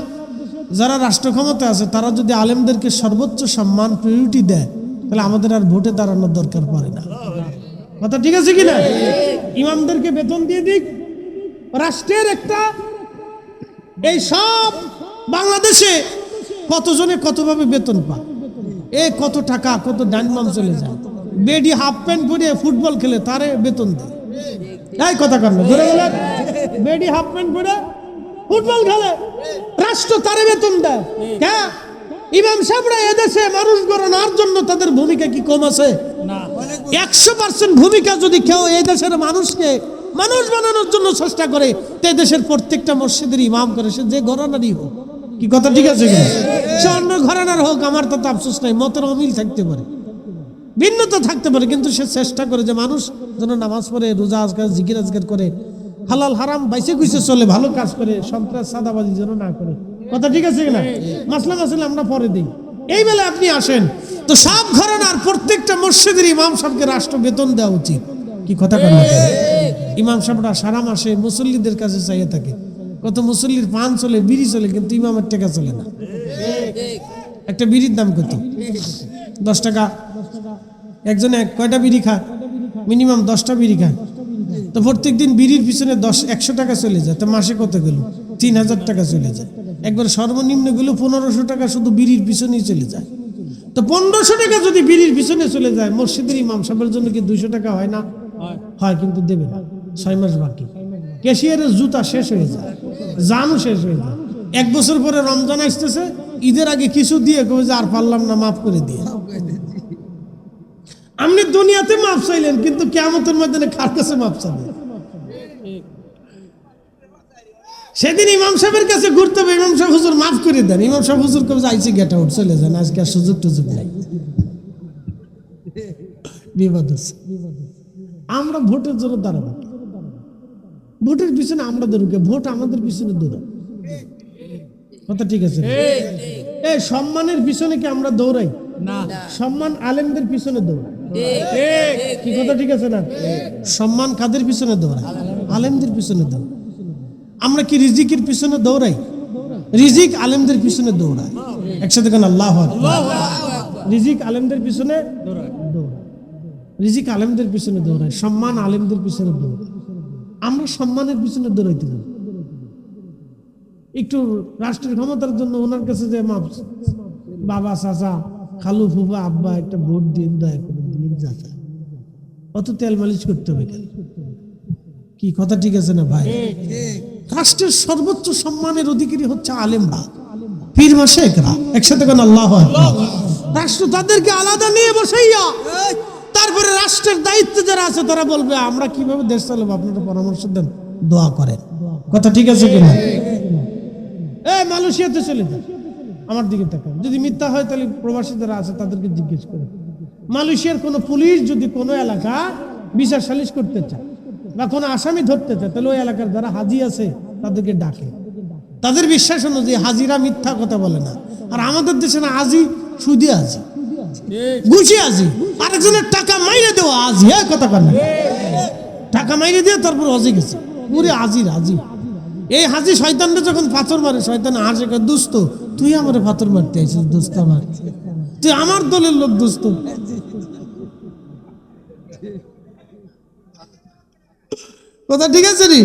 যারা রাষ্ট্র ক্ষমতা আছে তারা যদি আলেমদেরকে সর্বোচ্চ সম্মান প্রায়োরিটি দেয়, তাহলে আমাদের আর ভোটে দাঁড়ানোর দরকার পড়ে না। কথা ঠিক আছে কিনা? ইমামদেরকে বেতন দিয়ে দিক, রাষ্ট্রের একটা এই সব বাংলাদেশে কতজনে কতভাবে বেতন পায়, কত টাকা কত ডাইনমাম চলে যায়। বেডি হাফ প্যান্ট পরে ফুটবল খেলে তারে বেতন দেয়, এই কথা কর না, ধরে বলেন বেডি হাফ প্যান্ট পরে ফুটবল খেলে রাষ্ট্র তারে বেতন দেয়। হ্যাঁ, ইমাম সাহেবরা এদেশে মানুষ গড়ানোর জন্য তাদের ভূমিকা কি কম আছে? 100% ভূমিকা যদি কেউ এই দেশের মানুষকে মানুষ বানানোর জন্য চেষ্টা করে, তো দেশের প্রত্যেকটা মসজিদের ইমাম করে, সে যে ঘরানারই হোক। কি কথা ঠিক আছে? সে অন্য ঘরানার হোক, আমার তো আফসোস নাই, মতের অমিল থাকতে পারে, ভিন্নতা থাকতে পারে, কিন্তু সে চেষ্টা করে যে মানুষ যেন নামাজ পড়ে, রোজা আজকাল জিকির আজকার করে, হালাল হারাম বাইসে কুইসে চলে, ভালো কাজ করে, সন্ত্রাস সাদাবাজি যেন না করে। কথা ঠিক আছে কিনা? মাসলা আমরা পরে দিই। এই বেলা আপনি আসেন তো সব ঘরানার প্রত্যেকটা মসজিদের ইমাম সাহেবকে রাষ্ট্র বেতন দেওয়া উচিত। কি কথা কেন? ইমাম সাহেবরা সারা মাসে মুসল্লিদের কাছে চাইয়ে থাকে, কত মুসল্লির পান চলে, বিড়ি চলে, কিন্তু ইমামের টাকা চলে না। একটা বিড়ির দাম কত? 10 টাকা। একজনে কয়টা বিড়ি খায়? মিনিমাম 10টা বিড়ি খায়। তো প্রত্যেক দিন বিড়ির পিছনে 100 টাকা চলে যায়, তো মাসে কত গেল? 3000 টাকা চলে যায়। একবার সর্বনিম্ন গেল 1500 টাকা শুধু বিড়ির পিছনেই চলে যায়। তো 1500 টাকা যদি বিড়ির পিছনে চলে যায়, মসজিদের ইমাম সাহেবের জন্য কি 200 টাকা হয় না? হয়, কিন্তু দেবে না, 6 মাস বাকি। ক্যাশিয়ারের জুতা শেষ হয়ে যায়, জানও শেষ হয়ে যায়। 1 বছর পরে রমজান আসতেছে, ঈদের আগে কিছু দিয়ে কবে যে আর পারলাম না, মাফ করে দিয়ে। আপনি দুনিয়াতে মাফ চাইলেন, কিন্তু কিয়ামতের ময়দানে কার কাছে মাফ চাইলেন? সেদিন ইমাম সাহেবের কাছে ঘুরতে হবে, ইমাম সাহেব হুজুর মাফ করে দেন। ইমাম সাহেব হুজুর কবে যে আইসি গেট আউট, চলে যান, আজকে আর সুযোগ টুযোগ নাই। বিপদ আছে। আমরা ভোটের জন্য দাঁড়াবো, ভোটের পিছনে আমরা দৌড়কে, ভোট আমাদের পিছনে দৌড়াবো। কথা ঠিক আছে? এই সম্মানের পিছনে কি আমরা দৌড়াই না? সম্মান আলেমদের পিছনে দৌড়াই। কি কথা ঠিক আছে না? সম্মান কাদের পিছনে দৌড়ায়? আলেমদের পিছনে দৌড়ায়। আমরা কি রিজিকের পিছনে দৌড়াই? রিজিক আলেমদের পিছনে দৌড়ায়। একসাথে কেন আল্লাহু আকবার। রিজিক আলেমদের পিছনে দৌড়ায়, রিজিক আলেমদের পিছনে দৌড়ায়, সম্মান আলেমদের পিছনে দৌড়ায়। আমরা সম্মানের পিছনে দৌড়াইতে যাই। একটু রাষ্ট্রের ক্ষমতার জন্য ওনার কাছে যে বাবা চাচা খালু ফুফা আব্বা একটা ভোট দিয়ে দয়া করে দিয়ে যাতা, অত তেল মালিশ করতে হবে কেন? কি কথা ঠিক আছে না ভাই? রাষ্ট্রের সর্বোচ্চ সম্মানের অধিকারী হচ্ছে আলেমরা, পীর মাশায়েখরা। একসাথে কেন আল্লাহু আকবার। রাষ্ট্র তাদেরকে আলাদা নিয়ে বসাইয়া তারপরে রাষ্ট্রের দায়িত্ব যারা আছে তারা বলবে আমরা কিভাবে দেশ চালাবো, আপনারা পরামর্শ দেন, দোয়া করেন। কথা ঠিক আছে কিনা? মালয়েশিয়াতে চলে যান, আমার দিকে তাকান। যদি মিথ্যা হয় তাহলে প্রবাসী যারা আছে তাদেরকে জিজ্ঞেস করে। মালয়েশিয়ার কোনো পুলিশ যদি কোনো এলাকা বিচার সালিশ করতে চায় বা কোনো আসামি ধরতে চায়, তাহলে ওই এলাকার যারা হাজি আছে তাদেরকে ডাকে। তাদের বিশ্বাস অনুযায়ী হাজিরা মিথ্যা কথা বলে না। আর আমাদের দেশে না, হাজি সুদী হাজি, ঘুষি হাজি, আরেকজনের টাকা মাইরে দেওয়া হাজি। কথা কর না, টাকা মাইরে দিয়ে তারপর হাজি গেছে, পুরে হাজির হাজি। এই হাজি শয়তানরা যখন পাথর মারে, শয়তান হাসে, দোস্ত তুই আমারে পাথর মারতে আইছিস, দোস্ত আমার, তুই আমার দলের লোক, দোস্ত। কথা ঠিক আছে রে?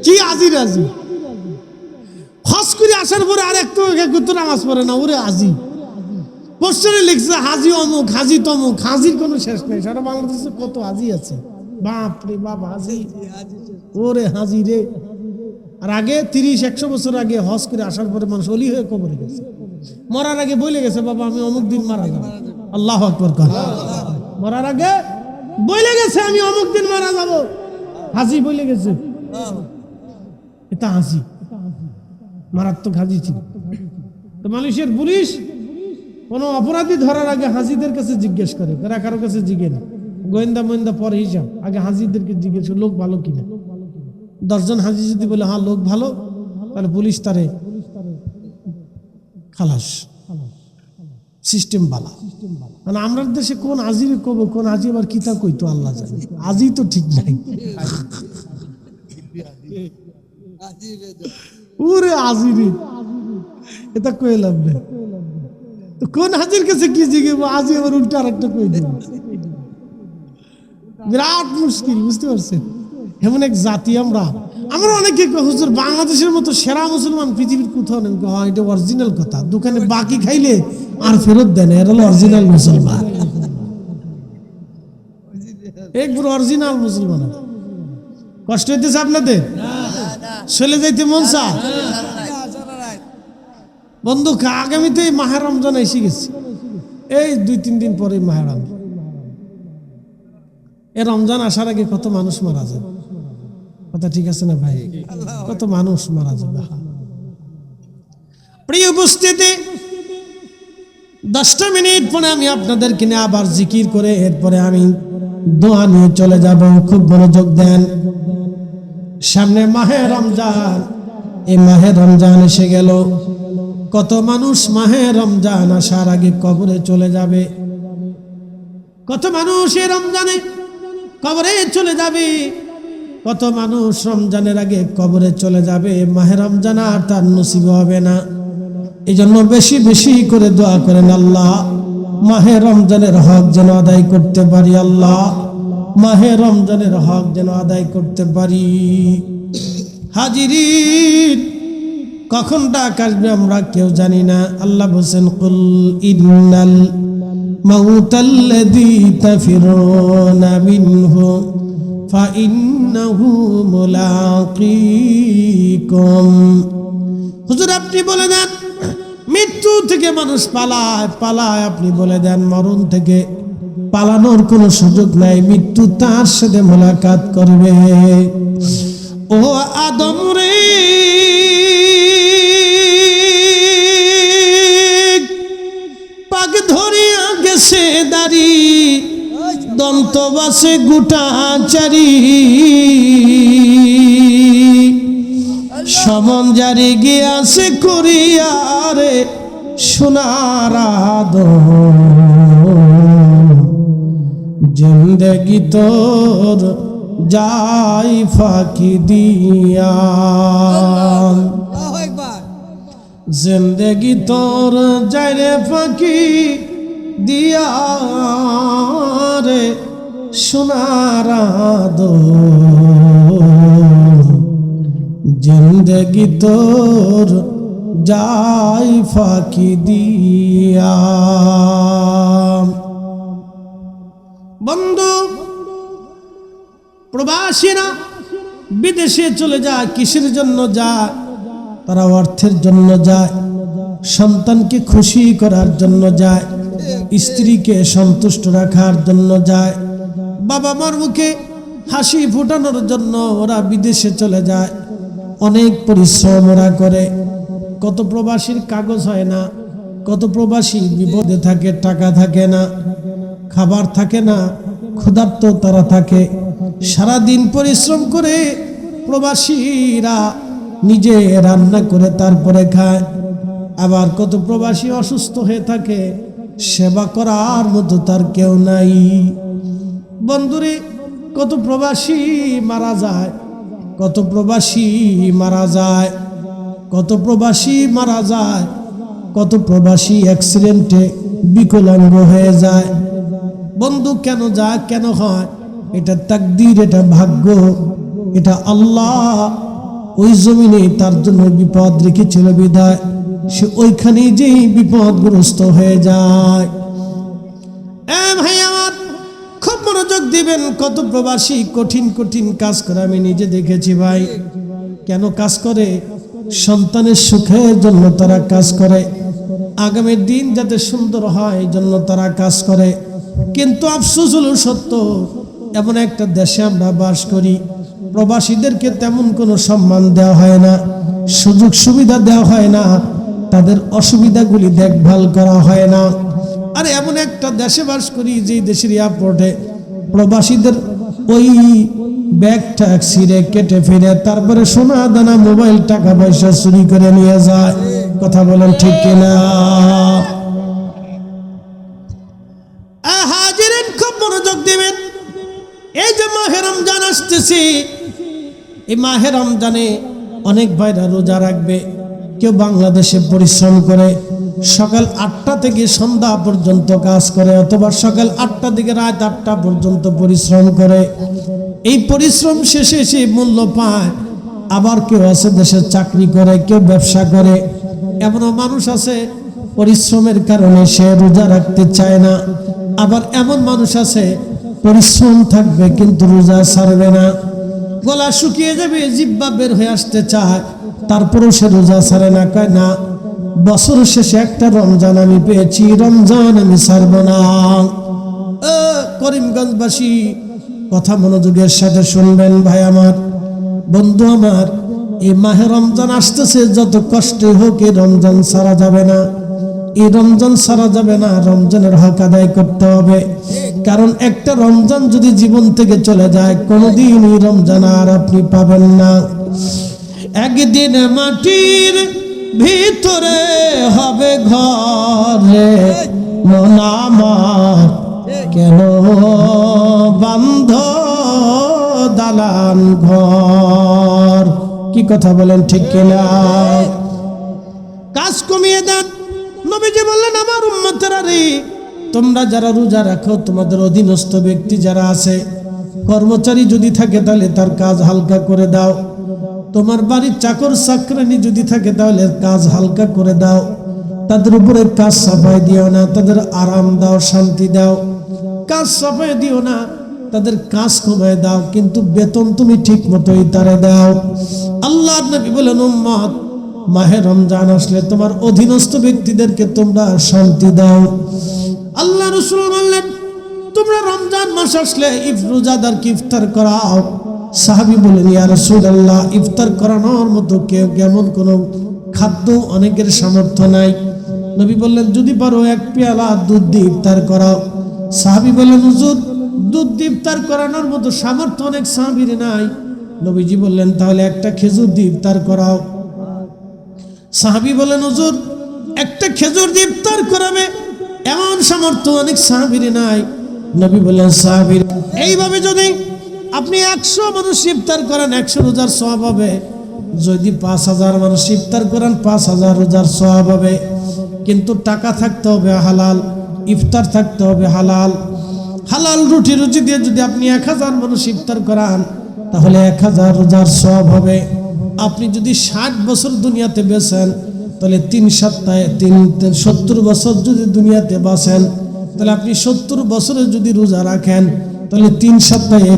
কি হাজির হাজি। হজ করে আসার পরে আর একটু নামাজ পড়ে না, ওরে হাজি। পোস্টারে লিখছে হাজি অমুক, হাজি তমুক। হাজির কোনো শেষ নেই। সারা বাংলাদেশে কত হাজি আছে, বাপ রে বাপ, হাজি, ওরে হাজি রে। আর আগে 30-100 বছর আগে হজ করে আসার পরে মানুষ অলি হয়ে কবরে গেছে, মরার আগে বলে গেছে বাবা আমি অমুক দিন মারা যাব। আল্লাহু আকবার। মরার আগে বলে গেছে আমি অমুক দিন মারা যাব, হাজি বলে গেছে। এটা হাজি, মারাত্মক হাজি ছিল। তো মালয়েশিয়ার পুলিশ কোনো অপরাধী ধরার আগে হাজিদের কাছে জিজ্ঞেস করে, তারা কারো কাছে জিজ্ঞেস না, গোয়েন্দা মোয়েন্দা পরে হিসাব, আগে হাজিদেরকে জিজ্ঞেস করে লোক ভালো কিনা। 10 জন হাজি যদি বলে হ্যাঁ লোক ভালো, তাহলে পুলিশ তারে খালাস, সিস্টেম বালা। মানে আমরা দেশে কোন হাজির কব, কোন হাজি আবার কিতা কইতো আল্লাহ জানে, হাজি তো ঠিক নাই। ওরে হাজিরি, এটা কই লাভ নেই। তো কোন হাজির কাছে কি জিজ্ঞেস, হাজি আবার উল্টা আরেকটা কই দিবে। বিরাট মুশকিল, বুঝতে পারছেন? এমন এক জাতি আমরা। আমরা অনেকে হুজুর বাংলাদেশের মতো সেরা মুসলমান পৃথিবীর কোথাও নেই। হ্যাঁ, এটা অরিজিনাল কথা। দোকানে বাকি খাইলে আর ফেরত দেন, এরা হলো অরিজিনাল মুসলমান, একবার অরিজিনাল মুসলমান। কষ্ট হইতেছে আপনাদের? চলে যাইতে মন চায়? বন্ধু আগামীতে মাহে রমজান এসে গেছে, এই 2-3 দিন পরে মাহে রমজান। এই রমজান আসার আগে কত মানুষ মারা যায়। কথা ঠিক আছে না ভাই? কত মানুষ মারা যাবে। প্রিয় উপস্থিতি, 10টা মিনিট পরে আমি আপনাদেরকে নিয়ে আবার জিকির করে এরপরে আমি দোয়া নিয়ে চলে যাব। খুব মনোযোগ দেন। সামনে মাহে রমজান, এই মাহে রমজান এসে গেল। কত মানুষ মাহে রমজান আসার আগে কবরে চলে যাবে। কত মানুষ এই রমজানে কবরে চলে যাবে। কত মানুষ রমজানের আগে কবরে চলে যাবে। মাহে রমজান আর তার নসিব হবে না। এই জন্য বেশি বেশি করে দোয়া করেন, আল্লাহ মাহে রমজানের হক যেন আদায় করতে পারি। আল্লাহ মাহে রমজানের হক যেন আদায় করতে পারি। হাজিরিন, কখন ডাক আসবে আমরা কেউ জানি না। আল্লাহ বলেন, কুল ইন্নাল মাউতাল্লাযী তাফিরুনা মিনহু ফাইন্নাহু মুলাকীকুম। হুজুর আপনি বলে দেন মৃত্যু থেকে মানুষ পালায় পালায়, আপনি বলে দেন মরণ থেকে পালানোর কোনো সুযোগ নাই, মৃত্যু তার সাথে মোলাকাত করবে। ও আদম রে, পাক ধরিয়া গেছে দাড়ি, দন্ত বাসে গোটা চারি, সমন জারি গিয়াছে করিয়ারে সোনার আদম। জিন্দেগি তোর যায় ফাঁকি দিয়া, জিন্দেগি তোর যায় রে ফাঁকি দিয়া রে সোনার আদর, জিন্দেগি তোর যায় ফাঁকি দিয়া। বন্ধু, প্রবাসীরা বিদেশে চলে যায় কিসের জন্য যায়? তারা অর্থের জন্য যায়, সন্তানকে খুশি করার জন্য যায়, স্ত্রীকে সন্তুষ্ট রাখার জন্য যায়, বাবা মার মুখে হাসি ফোটানোর জন্য ওরা বিদেশে চলে যায়। অনেক পরিশ্রম ওরা করে। কত প্রবাসীর কাগজ হয় না, কত প্রবাসী বিপদে থাকে, টাকা থাকে না, খাবার থাকে না, ক্ষুধার্ত তারা থাকে। সারাদিন পরিশ্রম করে প্রবাসীরা নিজে রান্না করে তারপরে খায়। আবার কত প্রবাসী অসুস্থ হয়ে থাকে, সেবা করার মতো তার কেউ নাই। বন্ধুরে, কত প্রবাসী মারা যায়, কত প্রবাসী মারা যায়, কত প্রবাসী মারা যায়, কত প্রবাসী অ্যাক্সিডেন্টে বিকলাঙ্গ হয়ে যায়। বন্ধু, কেন যায়, কেন হয়? এটা তাকদীর, এটা ভাগ্য, এটা আল্লাহ ওই জমিনে তার জন্য বিপদ রেখেছিল বিদায় সে ওইখানেই যেই বিপদগ্রস্ত হয়ে যায়। ভাই আমার, খুব মনোযোগ দিবেন। কত প্রবাসী কঠিন কঠিন কাজ করে আমি নিজে দেখেছি ভাই। কেন কাজ করে? সন্তানের সুখের জন্য তারা কাজ করে, আগামী দিন যাতে সুন্দর হয় এই জন্য তারা কাজ করে। কিন্তু আফসোস হলো সত্য, এমন একটা দেশে আমরা বাস করি, প্রবাসীদেরকে তেমন কোনো সম্মান দেওয়া হয় না, সুযোগ সুবিধা দেওয়া হয় না, তাদের অসুবিধাগুলি দেখভাল করা হয় না। আর এমন একটা দেশে বাস করি যে দেশের এয়ারপোর্টে প্রবাসীদের ওই ব্যাগটা ছিঁড়ে কেটে ফিরে তারপরে সোনা দানা মোবাইল টাকা পয়সা চুরি করে নিয়ে যায়। কথা বলেন ঠিক কিনা? হাজিরেন, খুব মনোযোগ দিবেন। এই যে মাহে রমজান আসতেছি, এই মাহে রমজানে অনেক ভাইরা রোজা রাখবে। কেউ বাংলাদেশে পরিশ্রম করে সকাল 8টা থেকে সন্ধ্যা পর্যন্ত কাজ করে, অথবা সকাল 8টা থেকে রাত 8টা পর্যন্ত পরিশ্রম করে। এই পরিশ্রম শেষে সে মূল্য পায়। আবার কেউ আছে দেশের চাকরি করে, কেউ ব্যবসা করে। এমনও মানুষ আছে পরিশ্রমের কারণে সে রোজা রাখতে চায় না। আবার এমন মানুষ আছে পরিশ্রম থাকবে কিন্তু রোজা ছাড়বে না। গলা শুকিয়ে যাবে, জিহ্বা বের হয়ে আসতে চায়, তারপরেও সে রোজা ছাড়ে না। কয় না, বছর শেষে একটা রমজান আমি পেয়েছি, রমজান আমি ছাড়ব না। করিমগঞ্জবাসী, কথা মনোযোগের সাথে শুনবেন ভাই আমার, বন্ধু আমার। এই মাহে রমজান আসতেছে, যত কষ্টে হোক এই রমজান ছাড়া যাবে না, এই রমজান ছাড়া যাবে না। রমজানের হক আদায় করতে হবে, কারণ একটা রমজান যদি জীবন থেকে চলে যায় কোনোদিন এই রমজান আর আপনি পাবেন না। একদিন মাটির ভিতরে হবে ঘরে, মন আমার কেন বান্ধ দালান ঘর। কি কথা বলেন ঠিক কিনা? কাজ কমিয়ে দেন। নবীজি বললেন, আমার উম্মতেরা রে, তোমরা যারা রোজা রাখো, তোমাদের অধীনস্থ ব্যক্তি যারা আছে, কর্মচারী যদি থাকে তাহলে তার কাজ হালকা করে দাও। তোমার বাড়ির চাকর চাকরানি যদি থাকে তাহলে কাজ হালকা করে দাও। তাদের উপরে কাজ চাপাই দিও না, তাদের আরাম দাও, শান্তি দাও। কাজ চাপাই দিও না, তাদের কাজ কমায় দাও, কিন্তু বেতন তুমি ঠিক মতোই তারে দাও। আল্লাহর নবী বলেন, উম্মত, মাহে রমজান আসলে তোমার অধীনস্থ ব্যক্তিদেরকে তোমরা শান্তি দাও। আল্লাহ রাসূল বললেন, তোমরা রমজান মাস আসলে রোজাদারকে ইফতার করাও। সাহাবী বলেন, ইয়া রাসূলুল্লাহ, ইফতার করানোর মতো কেমন কোনো খাদ্য অনেকের সামর্থ্য নাই। নবী বললেন, যদি পারো এক পেয়ালা দুধ দিয়ে ইফতার করাও। সাহাবী বললেন, হুজুর, দুধ দিয়ে ইফতার করানোর মতো সামর্থ্য অনেক সাহাবীর নাই। নবীজি বললেন, তাহলে একটা খেজুর দিয়ে ইফতার করাও। সাহাবী বলেন, হুজুর, একটা খেজুর দিয়ে ইফতার করাবে এমন সামর্থ্য অনেক সাহাবীর নাই। নবী বললেন, সাহাবীর এইভাবে যদি আপনি 100 মানুষ ইফতার করেন 100 রোজার সওয়াব হবে। যদি 5000 মানুষ ইফতার করেন 5000 রোজার সওয়াব হবে। কিন্তু টাকা থাকতে হবে হালাল, ইফতার থাকতে হবে হালাল। হালাল রুটি রুচি দিয়ে যদি আপনি 1000 মানুষ ইফতার করান তাহলে 1000 রোজার সওয়াব হবে। আপনি যদি 60 বছর দুনিয়াতে বেঁচেন তাহলে 3 সপ্তাহে 70 বছর যদি দুনিয়াতে বাঁচেন তাহলে আপনি 70 বছরে যদি রোজা রাখেন তাহলে 3 সপ্তাহে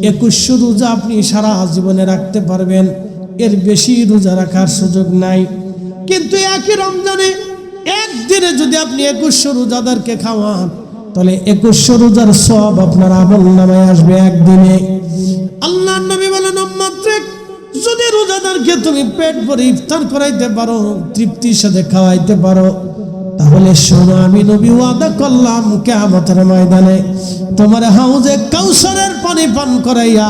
2100 রোজা আপনি সারা জীবনে রাখতে পারবেন। এর বেশি রোজা রাখার সুযোগ নাই। কিন্তু একই রমজানে একদিনে যদি আপনি 2100 রোজাদারকে খাওয়ান তাহলে 2100 রোজার সওয়াব আপনার আমলনামায় আসবে একদিনে। আল্লাহর নবী বলেন, উম্মতকে যদি রোজাদারকে তুমি পেট ভরে ইফতার করাইতে পারো, তৃপ্তির সাথে খাওয়াইতে পারো, তাহলে শোনো আমি নবী ওয়াদা করলাম কিয়ামতের ময়দানে তোমার হাউজে কাউসারের পানি পান করাইয়া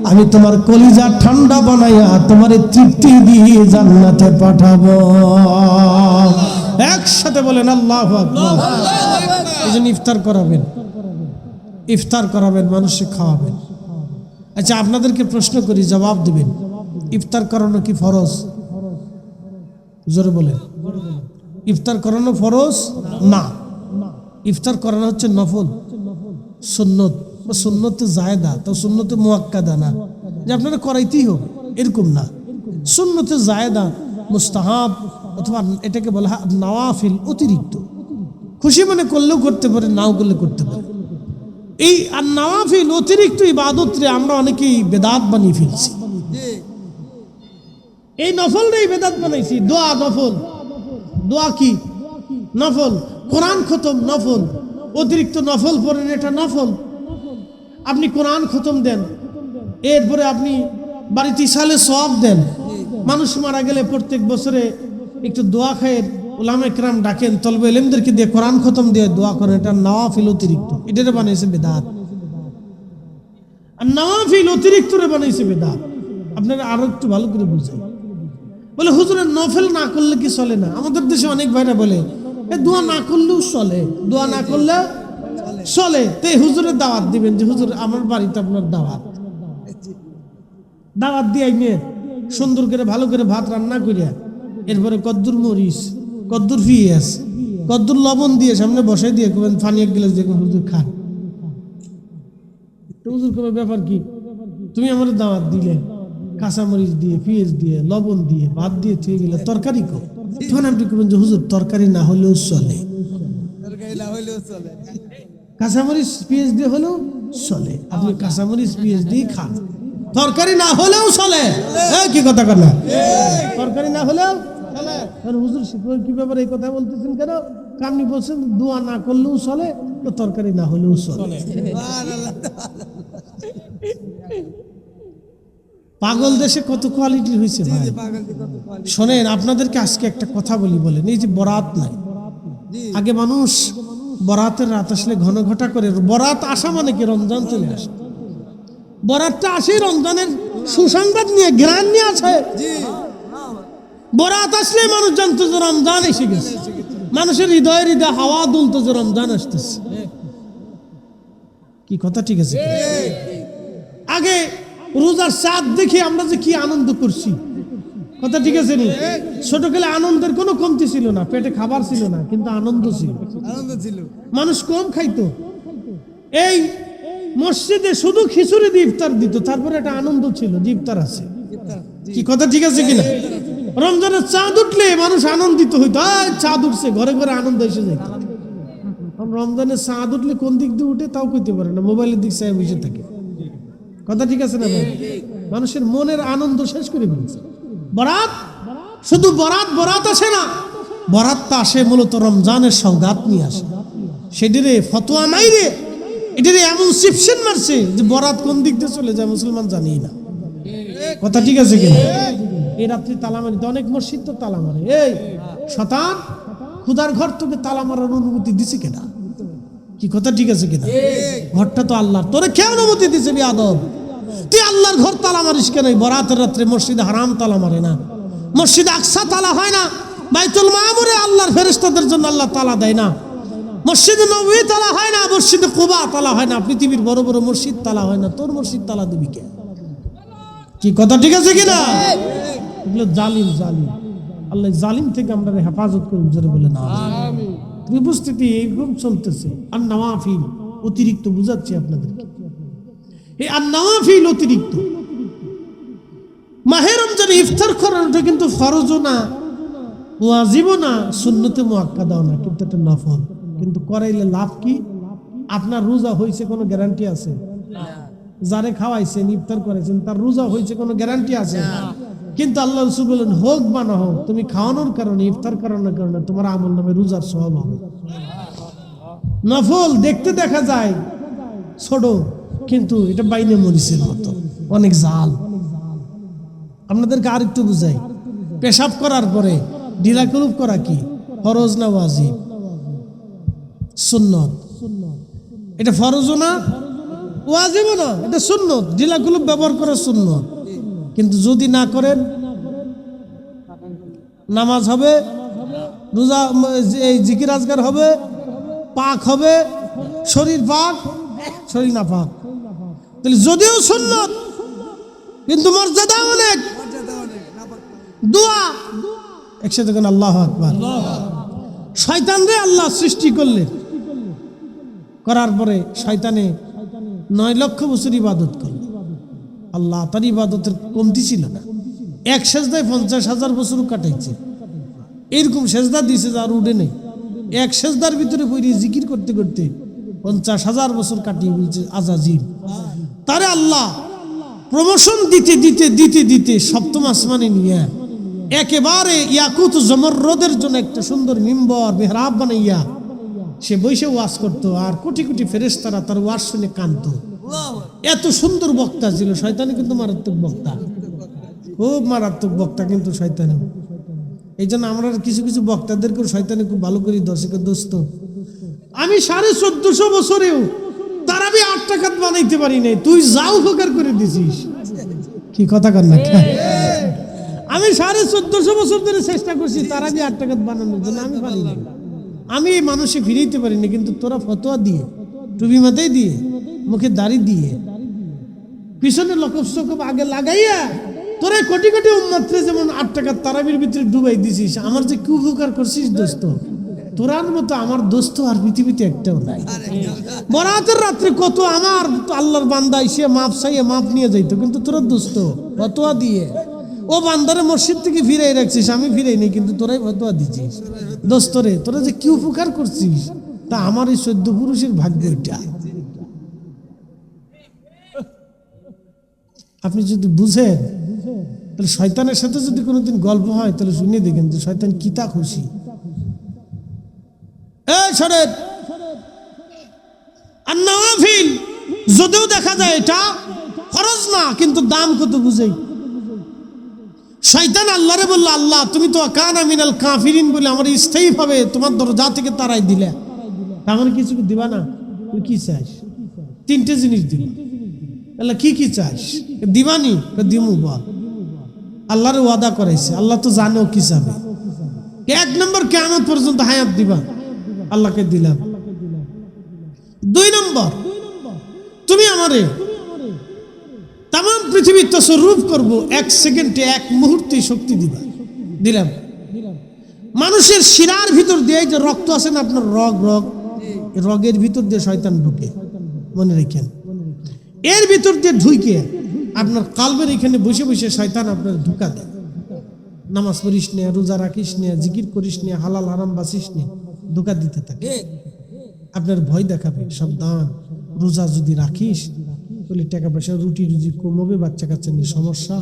আমি তোমার কলিজা ঠান্ডা বানাইয়া তোমার তৃপ্তি দিয়ে জান্নাতে পাঠাবো। একসাথে বলেন আল্লাহু আকবার। এইজন্য ইফতার করাবেন, মানুষকে খাওয়াবেন। আচ্ছা, আপনাদেরকে প্রশ্ন করি, জবাব দিবেন। ইফতার করানো কি ফরজ? জোরে বলেন। ইফতার করানো ফরজ না, ইফতার করানো হচ্ছে নফল, সুন্নত বা সুন্নতে জায়েদা, তো সুন্নতে মুআক্কাদা না যে আপনারা করাইতেই হবে এরকম না। সুন্নতে জায়েদা, মুস্তাহাব, অথবা এটাকে বলা হয় নওয়াফিল, অতিরিক্ত। খুশি মনে করলেও করতে পারে, নাও করলে করতে পারে। এই আর নওয়াফিল অতিরিক্ত ইবাদতরে আমরা অনেকেই বেদাত বানিয়ে ফেলছি। এই নফলটাই বেদাত বানাইছি। দোয়া নফল, দোয়া কি নফল, কোরআন খতম নফল, অতিরিক্ত নফল পড়েন এটা নফল। আপনি কোরআন খতম দেন, এরপরে আপনি বাড়িতে ইসালে সওয়াব দেন। মানুষ মারা গেলে প্রত্যেক বছরে একটু দোয়া খায়ের উলামা ইকরাম ডাকেন, তলবে ইলমদেরকে দিয়ে কোরআন খতম দিয়ে দোয়া করেন, এটা নওয়াফিল অতিরিক্ত। এটারে বানাইছে বেদাত। আর নওয়াফিল অতিরিক্ত রে বানাইছে বেদাত। আপনারা আরো একটু ভালো করে বুঝেন। বলে হুজুরের নফল না করলে কি চলে না? আমাদের দেশে অনেক ভাইরা বলে দোয়া না করলেও চলে, দোয়া না করলে চলে। তাই হুজুরের দাওয়াত দিবেন যে হুজুর আমার বাড়িতে আপনার দাওয়াত দিয়ে নিয়ে সুন্দর করে ভালো করে ভাত রান্না করিয়া এরপরে কদ্দুর মরিচ, কদ্দুর পিঁয়াজ, কদ্দুর লবণ দিয়ে সামনে বসাই দিয়ে কবেন পানি এক গ্লাস দিয়ে হুজুর খান। হুজুর কবে ব্যাপার কি, তুমি আমার দাওয়াত দিলে কাঁচামরিচ দিয়ে, পেঁয়াজ দিয়ে, লবণ দিয়ে, ভাত দিয়ে থুয়ে গেলে তরকারি কো, তখন আপনি কবেন যে হুজুর তরকারি না হলেও চলে, কাঁচামরিচ পেঁয়াজ দিয়ে হলেও চলে, আপনি কাঁচামরিচ পেঁয়াজ দিয়ে খান, তরকারি না হলেও চলে। কি কথা কর না, তরকারি না হলেও চলে। হুজুর কি ব্যাপার এই কথা বলতেছেন কেন? আপনি বলছেন দোয়া না করলেও চলে, তো তরকারি না হলেও চলে। পাগল দেশে কত কোয়ালিটি হয়েছে ভাই। শোনেন, আপনাদেরকে আজকে একটা কথা বলেন, এই যে বরাত নাই, আগে মানুষ বরাতের রাত আসলে ঘন ঘটা করে, বরাত আসা মানে কি রমজান চলে আসে, বরাতটা আসে রমজানের সুসংবাদ নিয়ে, গ্রান নিয়ে আসে। বরাত আসলে মানুষ জানতো যে রমজান এসে গেছে, মানুষের হৃদয়ে হৃদয় হাওয়া দুলতো যে রমজান আসতেছে। কি কথা ঠিক আছে? আগে রোজার চাঁদ দেখে আমরা যে কি আনন্দ করছি, কথা ঠিক আছে নি? ছোটকালে আনন্দের কোনো কমতি ছিল না, পেটে খাবার ছিল না, কিন্তু আনন্দ ছিল, মানুষ কম খাইতো। এই মসজিদে শুধু খিচুড়ি দিয়ে ইফতার দিত, তারপরে একটা আনন্দ ছিল যে ইফতার আছে। কি কথা ঠিক আছে কিনা? রমজানের চাঁদ উঠলে মানুষ আনন্দিত হইতো, চাঁদ উঠছে, ঘরে ঘরে আনন্দ এসে যেত। রমজানের চাঁদ উঠলে কোন দিক দিয়ে উঠে তাও কইতে পারে না, মোবাইলের দিক চাই বসে থাকে। কথা ঠিক আছে না ভাই? মানুষের মনের আনন্দ শেষ করে ফেলছে। বরাত শুধু বরাত আসে না, বরাতটা আসে মূলত রমজানের সওগাত নিয়ে আসে। সেদিনে ফতোয়া নাই রে, এটারে এমন সিপশন মারছে যে বরাত কোন দিক দিয়ে চলে যায় মুসলমান জানি না। কথা ঠিক আছে কিনা? এই রাত্রি তালা মারিতে অনেক মসজিদ তো তালা মারে। এই শতান, খুদার ঘর তোকে তালা মারার অনুমতি দিছে কেনা? কি কথা ঠিক আছে কিনা? ঘরটা তো আল্লাহর, তোরে কে অনুমতি দিছে বিয়াদব? তুই আল্লাহর ঘর তালা মারিস কেন? বরাতের রাত্রে মসজিদে হারাম তালা মারে না, মসজিদে আকসা তালা হয় না, বাইতুল মামুরে আল্লাহর ফেরেশতাদের জন্য আল্লাহ তালা দেয় না। মসজিদে নববী তালা হয় না, মসজিদে কুবা তালা হয় না, পৃথিবীর বড় বড় মসজিদ তালা হয় না, তোর মসজিদ তালা দিবি কে? কি কথা ঠিক আছে কিনা? এগুলো জালিম, জালিম। আল্লাহ জালিম থেকে আমরা হেফাজত করি, জোরে বলে না। উপস্থিতি এইরকম চলতেছে। আর নওয়াফিল অতিরিক্ত বুঝাচ্ছি আপনাদেরকে, এই আর নওয়াফিল অতিরিক্ত। মাহে রমজানে ইফতার করানোটা কিন্তু ফরজও না, ওয়াজিবও না, সুন্নতে মুআক্কাদাও না, কিন্তু এটা নফল। কিন্তু করাইলে লাভ কি? আপনার রোজা হয়েছে কোনো গ্যারান্টি আছে? যারে খাওয়াইছেন, ইফতার করেছেন, তার রোজা হয়েছে কোনো গ্যারান্টি আছে? কিন্তু আল্লাহ রাসূল বলেন, হোক বা না হোক, তুমি খাওয়ানোর কারণে, ইফতার করানোর কারণে তোমার আমল নামে রোজার সওয়াব হবে। নফল দেখতে দেখা যায় ছোট, কিন্তু এটা বাইনে মরিচের মতো, অনেক জাল। আপনাদেরকে আর একটু বুঝাই, পেশাব করার পরে ঢিলাকুলুপ করা কি ফরজ না ওয়াজিব? সুন্নত। এটা ফরজও না, ওয়াজিবও না, এটা সুন্নত। ঢিলাকুলুপ ব্যবহার করা সুন্নত। কিন্তু যদি না করেন, নামাজ হবে, রোজা, এই জিকির আজগার হবে, পাক হবে, শরীর পাক, শরীর না পাক। তাহলে যদিও সুন্নত, কিন্তু মর্যাদা অনেক। দোয়া একসাথে কোন আল্লাহু আকবার। শয়তান রে আল্লাহ সৃষ্টি করলেন, করার পরে শয়তানে 9 লক্ষ বছর ইবাদত করল। আল্লাহ তার ইবাদতের কমতি ছিল না। এক সেজদায় 50,000 বছর কাটাইছে। এরকম সেজদা দিছে আর উঠে নেই। এক সেজদার ভিতরে পড়ে জিকির করতে করতে 50,000 বছর কাটিয়ে বলছে আজাজিল। তারে আল্লাহ প্রমোশন দিতে দিতে দিতে দিতে সপ্তম আসমানে নিয়ে একেবারে ইয়াকুত জমররদের জন্য একটা সুন্দর মিম্বর মেহরাব বানাইয়া সে বসে ওয়াজ করতো, আর কোটি কোটি ফেরেশতারা তার ওয়াজ শুনে কাঁদতো। এত সুন্দর বক্তা ছিল। শয়তানি কিন্তু মারাত্মক বক্তা, খুব মারাত্মক বক্তা কিন্তু শয়তানি। এই জন্য আমরা কিছু কিছু বক্তাদেরকে শয়তানি খুব ভালো করি। দর্শকের দোস্ত, আমি 1450 বছরেও তারাবি 8 টাকাত বানাইতে পারি নাই, তুই যাও উপকার করে দিছিস। কি কথা কর না? আমি 1450 বছর ধরে চেষ্টা করছি তারাবি 8 টাকাত বানানোর জন্য, আমি পারি না। আমি মানুষে ফিরাইতে পারিনি, কিন্তু তোরা ফতোয়া দিয়ে, টুপি মাথায় দিয়ে, মুখে দাড়ি দিয়ে, পিছনে লকব সকব আগে লাগাইয়া তোরা কোটি কোটি উম্মতরে যেমন 8 টাকার তারাবির ভিতরে ডুবাই দিছিস, আমার যে কি উপকার করছিস দোস্ত। তোরার মতো আমার দোস্ত আর পৃথিবীতে একটাও নাই। বরাতের রাত্রে কত আমার আল্লাহর বান্দা এসে মাপ চাইয়ে মাপ নিয়ে যাইতো, কিন্তু তোরা দোস্ত ফতোয়া দিয়ে ও বান্দারে মসজিদ থেকে ফিরাই রাখছিস, আমি ফিরাই নেই, কিন্তু তোরাই ফতোয়া দিছিস। দোস্তরে তোরা যে কি উপকার করছিস, তা আমার এই 14 পুরুষের ভাগ্য এটা। আপনি যদি বুঝেন, তাহলে শয়তানের সাথে যদি কোনোদিন গল্প হয়, তাহলে শুনে দেখেন যে শয়তান কিতা খুশি। আর নওয়াফিল যদিও দেখা যায় এটা ফরজ না, কিন্তু দাম কত বুঝাই। শয়তান আল্লাহরে বলল, আল্লাহ তুমি তো কানা মিনাল কাফিরিন বলে আমার স্থায়ীভাবে তোমার দরজা থেকে তারাই দিলে, আমার কিছু দিবা না? তুই কি চাস? 3টে জিনিস দিবা। আল্লাহ কি কি চাস? দিবানি? দিমু। বল। আল্লাহরে ওয়াদা করাইছে, আল্লাহ তো জানো কি চাবে। 1 নম্বর কিয়ামত পর্যন্ত হায়াত দিবা, আল্লাহকে দিলাম। 2 নম্বর, তুমি আমারে তাম পৃথিবীর তসররুফ করবো, 1 সেকেন্ডে 1 মুহূর্তে শক্তি দিবা, দিলাম। মানুষের শিরার ভিতর দিয়ে যে রক্ত আছে না, আপনার রগের ভিতর দিয়ে শয়তান ঢুকে, মনে রেখেন। এর ভিতর দিয়ে ঢুকে আপনার কালবের এখানে বসে বসে শয়তান আপনার ধোঁকা দেয়। নামাজ পড়িস নে, রোজা রাখিস নে, জিকির করিস নে, হালাল হারাম বাসিস নে, ধোঁকা দিতে থাকে। আপনার ভয় দেখাবে, সাবধান, রোজা যদি রাখিস তাহলে টাকা পয়সা রুটি রুজি কমবে, বাচ্চা কাচ্চা নিয়ে সমস্যা,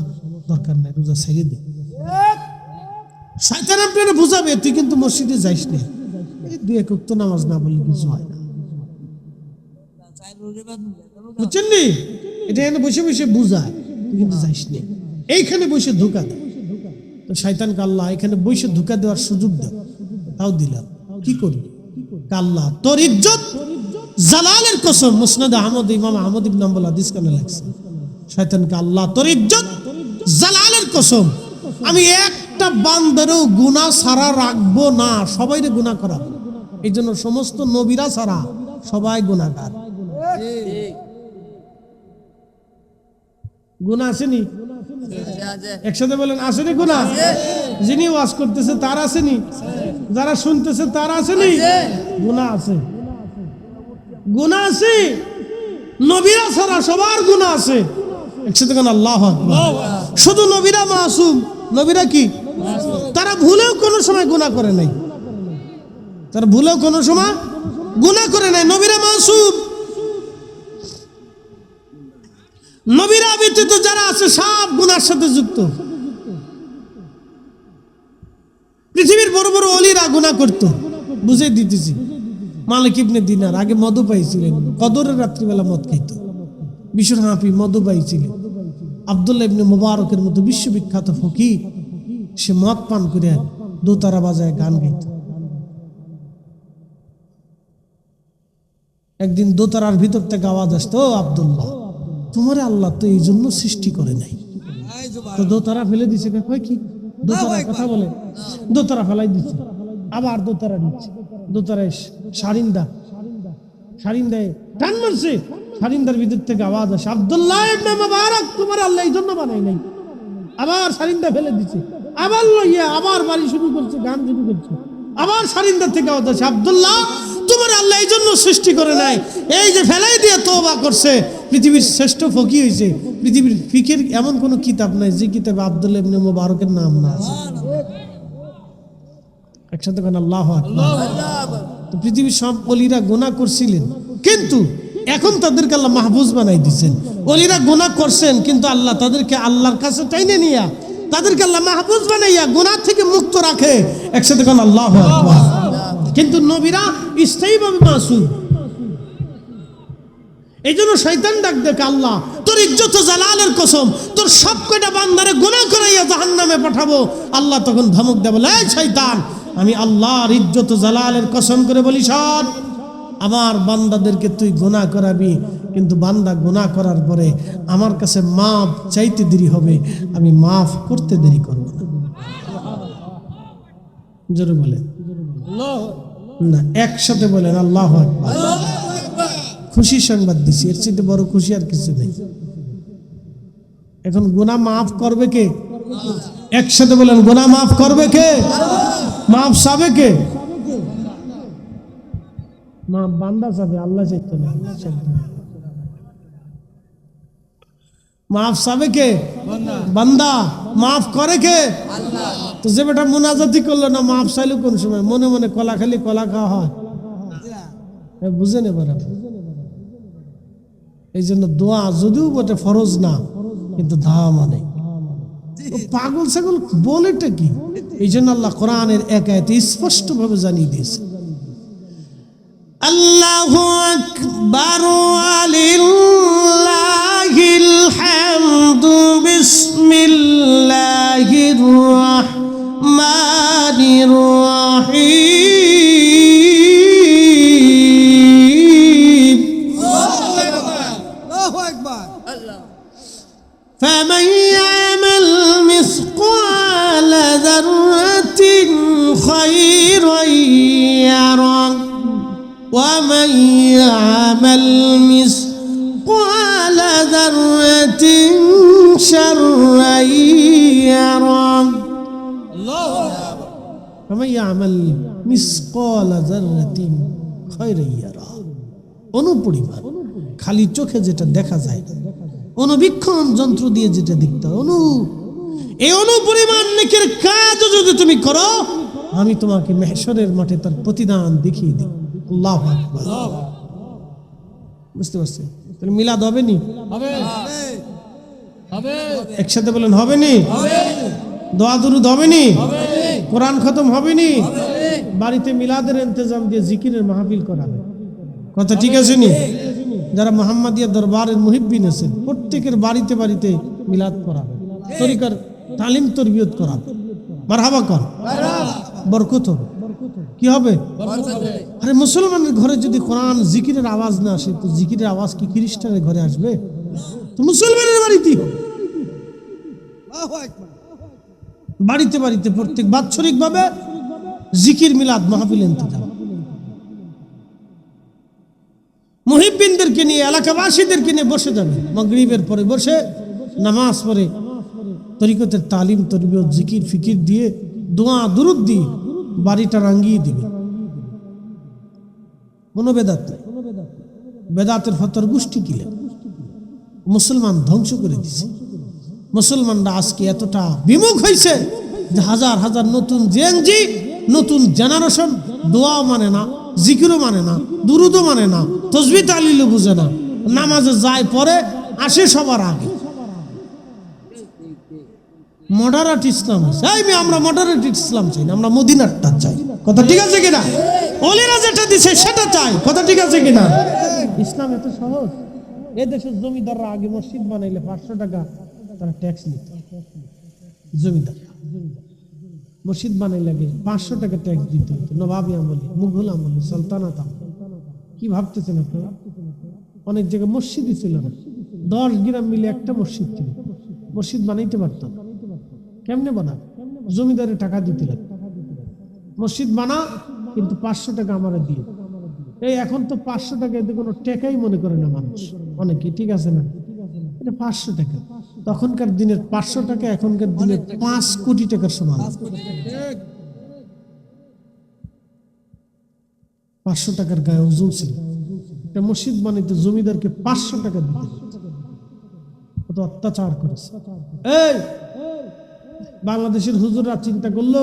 দরকার নাই, রোজা ছেড়ে দে। শয়তান আপনারা বুঝাবে, তুই কিন্তু মসজিদে যাইস না, এই 2 ওয়াক্ত নামাজ না বললে কিছু হয় না, বুঝছেন নি? এটা এখানে বসে বসে বুঝায়, তুই কিন্তু যাইস না, এইখানে বসে ধোঁকা দেয়। তো শয়তানকে আল্লাহ এখানে বসে ধোঁকা দেওয়ার সুযোগ দাও, তাও দিলাম। কি করবি? আল্লাহ তোর ইজ্জত জালালের কসম, মুসনাদ আহমদ, ইমাম আহমদ ইবনে হাম্বল হাদিস কানে লাগছে। শয়তানকে আল্লাহ তোর ইজ্জত জালালের কসম, আমি একটা বান্দারও গুনাহ ছাড়া রাখবো না, সবাইরে গুনাহ করাবো। এই জন্য সমস্ত নবীরা ছাড়া সবাই গুনাহগার। গুনাহ আসেনি? একসাথে বলেন আসেনি গুনাহ? যিনি ওয়াজ করতেছে তার আসেনি? যারা শুনতেছে তার আসেনি? গুনাহ আছে, গুনাহ আছে। নবীরা ছাড়া সবার গুনাহ আছে। একসাথে কেন আল্লাহু আকবার। শুধু নবীরা মাসুম। নবীরা কি? তারা ভুলেও কোনো সময় গুনাহ করে নাই। তারা ভুলেও কোনো সময় গুনাহ করে নাই। নবীরা মাসুম। নবীরা ব্যতীত যারা আছে সব গুনার সাথে যুক্ত। পৃথিবীর বড় বড় ওলিরা গুনাহ করত, বুঝে দিতেছি। মালিক ইবনে দিনার আগে মধু পাইছিলেন, কদরের রাত্রিবেলা মদ খাইত। বিশুর হাফি মধু পাইছিলেন। আব্দুল্লাহ ইবনে মুবারকের মতো বিশ্ববিখ্যাত ফকির, সে মদ পান করে দোতারা বাজায় গান গাইত। একদিন দোতারার ভিতর থেকে আওয়াজ আসতো, আব্দুল্লাহ তোমারে আল্লাহ তো এই জন্য সৃষ্টি করে নাই। তো দোতারা ফেলে দিছে। কয় কি? দোতারা কথা বলে, দোতারা ফেলাই দিচ্ছে। আবার দোতারা দিচ্ছে। দোতারা সারিন্দা টান মারছে। সারিন্দার ভিতর থেকে আওয়াজ আসে, আব্দুল্লাহ ইবনে মুবারক তোমার আল্লাহ এই জন্য বানাই নাই। আবার সারিন্দা ফেলে দিচ্ছে। আবার লইয়া আবার বাড়ি শুরু করছে, গান শুরু করছে। আবার সারিন্দা থেকে আওয়াজ আসে, আব্দুল্লাহ তোমার আল্লাহ এই জন্য সৃষ্টি করে নাই। এই যে ফেলাই দিয়ে তওবা করছে, পৃথিবীর শ্রেষ্ঠ ফকিহ হয়েছে। পৃথিবীর ফিকের এমন কোন কিতাব নাই যে কিতাবে আব্দুল্লাহ ইবনে মুবারকের নাম না আছে। একসাথে কেন আল্লাহু আকবার। তো পৃথিবীর সব ওলিরা গুনাহ করছিলেন, কিন্তু এখন তাদেরকে আল্লাহ মাহফুজ বানাই দিচ্ছেন। ওলিরা গুনাহ করছেন, কিন্তু আল্লাহ তাদেরকে আল্লাহর কাছে টাইনে নিয়া তাদেরকে আল্লাহ মাহফুজ বানাইয়া গুনাহ থেকে মুক্ত রাখে। একসাথে কেন আল্লাহু আকবার। কিন্তু নবীরা স্থায়ীভাবে মাসুম। এই জন্য শয়তান ডাক দেখে, আল্লাহ তোর ইজ্জত জালালের কসম, তোর সব কয়টা বান্দারে গুনাহ করাইয়া জাহান্নামে পাঠাবো। আল্লাহ তখন ধমক দেয়, বলে এই শয়তান, আমি আল্লাহর ইজ্জত জালালের কসম করে বলি, শোন, আমার বান্দাদেরকে তুই গুনাহ করাবি, কিন্তু বান্দা গুনাহ করার পরে আমার কাছে মাফ চাইতে দেরি হবে, আমি মাফ করতে দেরি করব না। জোরে বলেন না, একসাথে বলেন আল্লাহু আকবার। খুশি সংবাদ দিছি, এর চেয়ে বড় খুশি আর কিছু নেই। এখন গুনাহ মাফ করবে কে? একসাথে বলেন, গুনাহ মাফ করবে কে? মাফ চাবে কে? মাফ বান্দা চাবে, আল্লাহ চাইতে না। মাফ চাবে কে? বান্দা। মাফ করে কে? আল্লাহ। তো যে বেটা মুনাজাতি করলো না, মাফ চাইলো কোন সময়? মনে মনে কলা খালি কলা খাওয়া হয়, বুঝেন? এবার এই জন্য দোয়া যদিও বটে ফরজ না, কিন্তু ধাওয়া মানে পাগল ছাগল বলেটা কি? এই জন্য আল্লাহ কোরআনের এক আয়াতে স্পষ্ট ভাবে জানিয়ে দিয়েছে, আল্লাহু আকবার ওয়ালিল্লাহিল হামদু বিসমিল্লাহির রাহমানির রাহিম। আল্লাহু আকবার। ফামান ইয়ামাল মিসকালা যাররাতিন খায়রান ইয়ারা ومن يعمل مثقال ذرة شرا يره ومن يعمل مثقال ذرة خيرا يره। অনুপরিমাণ খালি চোখে যেটা দেখা যায়, অনুবীক্ষণ যন্ত্র দিয়ে যেটা দেখতে হয়, এই অনুপরিমাণ নেকের কাজ যদি তুমি করো, আমি তোমাকে মেহশরের মাঠে তার প্রতিদান দেখিয়ে দিই। আল্লাহু আকবার। বুঝতে পারছেন? তাহলে মিলাদ হবে নি? একসাথে বলেন হবে নি? দোয়া দুরুদ হবে নি? কোরআন খতম হবে নি? বাড়িতে মিলাদের ইন্তজাম দিয়ে জিকিরের মাহফিল করাবে। কথা ঠিক আছে নি? যারা মুহাম্মাদিয়া দরবারের মুহিব্বিন আছেন, প্রত্যেকের বাড়িতে বাড়িতে মিলাদ করাবে, তরিকার তালিম তরবিয়ত করাবে। মারহাবা কর, বরকত হবে। কি হবে? আরে মুসলমানের ঘরে যদি কোরআন জিকিরের আওয়াজ না আসে, তো জিকিরের আওয়াজ কি খ্রিস্টানের ঘরে আসবে? তো মুসলমানের বাড়িতেই হবে। বাড়িতে বাড়িতে প্রত্যেক বাৎসরিক ভাবে জিকির মিলাদ মাহফিল ইন্তজাম। মুরিদবিনদেরকে নিয়ে এলাকাবাসীদেরকে নিয়ে বসে যাবে মাগরিবের পরে, বসে নামাজ পড়ে তরিকতের তালিম তরবিয়ত জিকির ফিকির দিয়ে দোয়া দুরুদ দিয়ে বাড়িটা রাঙ্গিয়ে দিবে। কোনো বেদাত নেই, বেদাতের ফতর গোষ্ঠী কিলে মুসলমান ধ্বংস করে দিছে। মুসলমানরা আজকে এতটা বিমুখ হয়েছে যে হাজার হাজার নতুন জেএনজি, নতুন জেনারেশন দোয়াও মানে না, জিকিরও মানে না, দুরুদও মানে না, তসবিহ তাহলিলও বুঝে না, নামাজে যায় পরে আসে সবার আগে। মডারেট ইসলাম চাই, আমরা মডারেট ইসলাম চাই না, আমরা মদিনারটা চাই। কথা ঠিক আছে কিনা? ওলিরা যেটা দিছে সেটা চাই। কথা ঠিক আছে কিনা? ইসলাম এত সহজ। এই দেশের জমিদাররা আগে মসজিদ বানাইলে 500 টাকা তারা ট্যাক্স নিত। জমিদার মসজিদ বানাইলে আগে 500 টাকা ট্যাক্স দিতে হতো। নবাবী আমলে, মুঘল আমলে, সালতানাত আমলে। কি ভাবতেছেন আপনারা? অনেক জায়গায় মসজিদই ছিল না, 10 গ্রাম মিলে একটা মসজিদ ছিল। মসজিদ বানাইতে পারতাম, কেমনে বানা? জমিদারে টাকা দিতে লাগে, মসজিদ বানা কিন্তু 500 টাকা আমারে দিয়ে। এই এখন তো 500 টাকা এতে কোনো টাকাই মনে করে না মানুষ, অনেকে। ঠিক আছে না? এটা 500 টাকা, তখনকার দিনের 500 টাকা এখনকার দিনের 5 কোটি টাকার সমান। 500 টাকার গায়ে ওজন ছিল। একটা মসজিদ বানাইতে জমিদারকে 500 টাকা দিতে, কত অত্যাচার করেছে। এই বাংলাদেশের হুজুররা চিন্তা করলো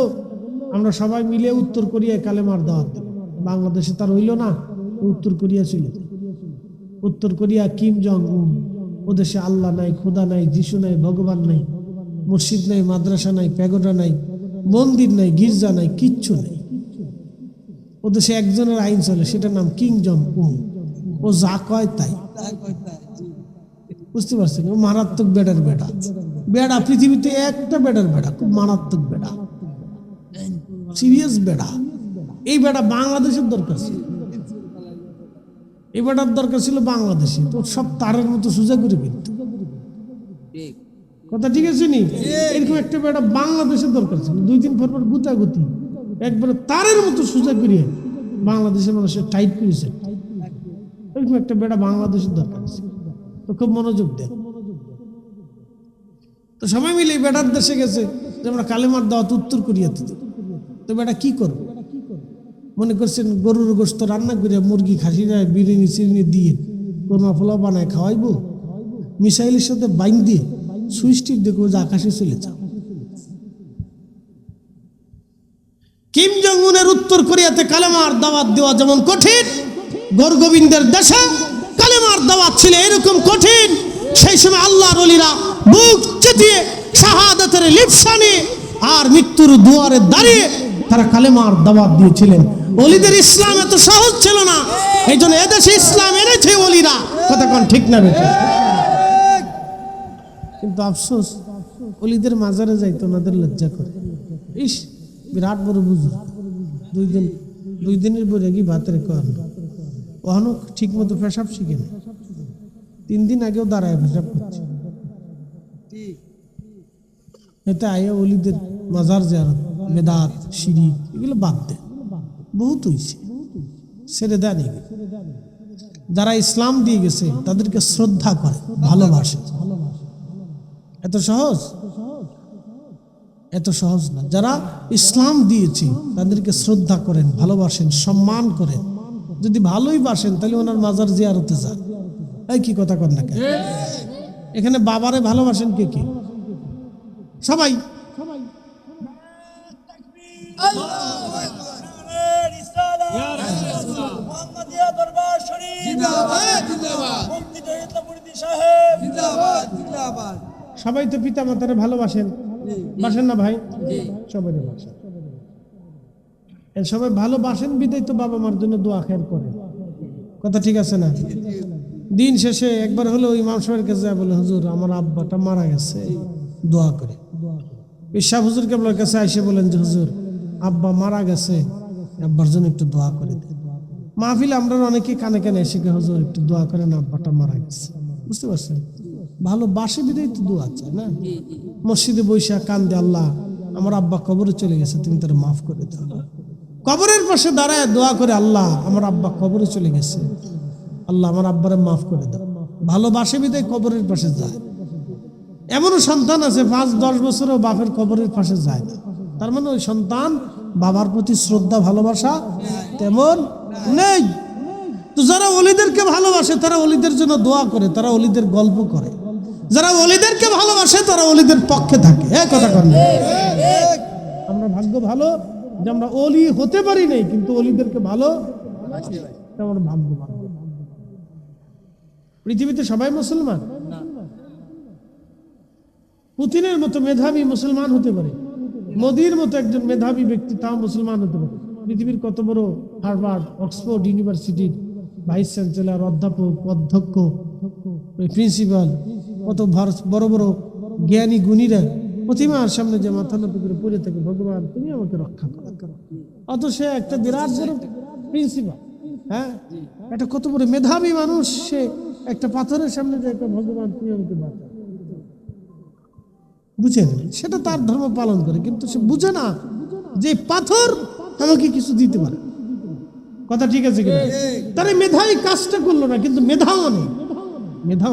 আমরা সবাই মিলে উত্তর কোরিয়ায় কালেমার দাওয়াত দেব। বাংলাদেশে তার হইল না, উত্তর কোরিয়া ছিল। উত্তর কোরিয়া কিম জং উন, ও দেশে আল্লাহ নাই, খোদা নাই, যিশু নাই, ভগবান নাই, মসজিদ নাই, মাদ্রাসা নাই, প্যাগোডা নাই, মন্দির নাই, গির্জা নাই, কিচ্ছু নাই। ও দেশে একজনের আইন চলে, সেটার নাম কিং জং উন। ও যা কয় তাই। বুঝতে পারছেন? ও মারাত্মক বেড়ার বেড়া। বেড়া পৃথিবীতে একটা বেড়ার বেড়া, খুব মারাত্মক বেড়া, সিরিয়াস বেড়া। এই বেড়া বাংলাদেশের দরকার ছিল, এই বেড়ার দরকার ছিল বাংলাদেশে। তো সব তারের মতো সোজা করে ফেলত। কথা ঠিক আছে নি? এরকম একটা বেড়া বাংলাদেশের দরকার ছিল। 2 দিন পর পর গুতাগুতি, একবারে তারের মতো সোজা করিয়ে বাংলাদেশের মানুষের টাইট করেছে। এরকম একটা বেড়া বাংলাদেশের দরকার ছিল। তো খুব মনোযোগ দেন। তো সবাই মিলে বেটার দেশে গেছে যে আমরা কালেমার দাওয়াত উত্তর কোরিয়াতে দেব। তো বেটা কি করবো? মনে করছেন গরুর গোশত রান্না করে, মুরগি খাসিরা বিরিয়ানি চিরিনি দিয়ে কোরমা পোলাও বানায় খাওয়াইবো? মিসাইলের সাথে বাইন দিয়ে সুইচ টিপ দেখো যে আকাশে চলে যাও। কিম জং উনের উত্তর কোরিয়াতে কালেমার দাওয়াত দেওয়া যেমন কঠিন, গৌরগোবিন্দের দেশে কালেমার দাওয়াত ছিল এরকম কঠিন। সেই সময় আল্লাহর ওলিরা বুক চেতিয়ে শাহাদাতের লিপসানে আর মৃত্যুর দুয়ারে দাঁড়িয়ে তারা কালেমার দাওয়াত দিয়েছিলেন। ওলিদের ইসলাম এত সহজ ছিল না, এই জন্য এদেশে ইসলাম এনেছে ওলিরা। কথা কোন ঠিক না বেটা? কিন্তু আফসোস, ওলিদের মাজারে যাইতো ওনাদের লজ্জা করে। ইস, বিরাট বড় বুঝু, 2 দিনের পরে কি ভাতের কর ওহানো ঠিক মতো পেশাব শিখে না। 3 দিন আগেও দাঁড়ায় পেশাব করছে। এটা আয়া ওলিদের মাজার জিয়ারত, বেদাত, শিরিক এগুলো বাদ দেয়। বহুত হইছে, ছেড়ে দেয় নাকি? যারা ইসলাম দিয়ে গেছে তাদেরকে শ্রদ্ধা করে, ভালোবাসে। এত সহজ? এত সহজ না। যারা ইসলাম দিয়েছে তাদেরকে শ্রদ্ধা করেন, ভালোবাসেন, সম্মান করেন। যদি ভালোই বাসেন তাহলে ওনার মাজার জিয়ারতে যান। এই কি কথা কন না কেন? এখানে বাবারে ভালোবাসেন কে কে? সবাই। সবাই তো পিতা মাতারে ভালোবাসেন, বাসেন না ভাই? সবাই বাসেন। সবাই ভালোবাসেন বিদায় তো বাবা মার জন্য দোয়া খের করেন। কথা ঠিক আছে না? দিন শেষে একবার হলো ইমাম সাহেবের কাছে বলে, হুজুর আমার আব্বাটা মারা গেছে, দোয়া করে। ঈশা হুজুর কেবলার কাছে এসে বলেন যে হুজুর আব্বা মারা গেছে, আব্বার জন্য একটু দোয়া করে দেন। মাহফিল আমরা অনেকে কানে কানে এসে হুজুর একটু দোয়া করেন, আব্বাটা মারা গেছে। বুঝতে পারছেন? ভালোবাসে বিদায় তো দোয়া চায় না। মসজিদে বৈশা কান্দে, আল্লাহ আমার আব্বা কবরে চলে গেছে, তুমি তার মাফ করে দাও। কবরের পাশে দাঁড়ায় দোয়া করে, আল্লাহ আমার আব্বা কবরে চলে গেছে, আল্লাহ আমার আব্বারে মাফ করে দাও, ভালোবাসে বিদায় কবরের পাশে যায়। এমনও সন্তান আছে 5-10 বছরও বাপের কবরের পাশে যায় না, তার মানে ওই সন্তান বাবার প্রতি শ্রদ্ধা ভালোবাসা তেমন নেই। তো যারা ওলিদেরকে ভালোবাসে তারা ওলিদের জন্য দোয়া করে, তারা ওলিদের গল্প করে। যারা ওলিদেরকে ভালোবাসে তারা ওলিদের পক্ষে থাকে। হ্যাঁ, কথা কন না? আমরা ভাগ্য ভালো যে আমরা ওলি হতে পারি নাই, কিন্তু ওলিদেরকে ভালো আমার ভাগ্য ভালো। পৃথিবীতে সবাই মুসলমান? পুতিনের মতো মেধাবী মুসলমান হতে পারে, মোদির মতো একজন মেধাবী ব্যক্তি তাও মুসলমান হতে পারে। পৃথিবীর কত বড় হার্ভার্ড, অক্সফোর্ড ইউনিভার্সিটির ভাইস চ্যান্সেলর, অধ্যাপক, অধ্যক্ষ, প্রিন্সিপাল, কত বড় বড় জ্ঞানী গুণীরা প্রতিমার সামনে যে মাথা নত করে পড়ে থাকে, ভগবান তুমি আমাকে রক্ষা করো। অত সে একটা বিরাট বড় প্রিন্সিপাল, হ্যাঁ, একটা কত বড় মেধাবী মানুষ, সে একটা পাথরের সামনে যে একটা ভগবান তুমি আমাকে বাঁচাও, বুঝে না, সেটা তার ধর্ম পালন করে, কিন্তু সে বুঝে না যে পাথর আমাকে কিছু দিতে পারে। কথা ঠিক আছে কিনা? তার মেধাই কাজটা করলো না, কিন্তু মেধাও অনেক, মেধা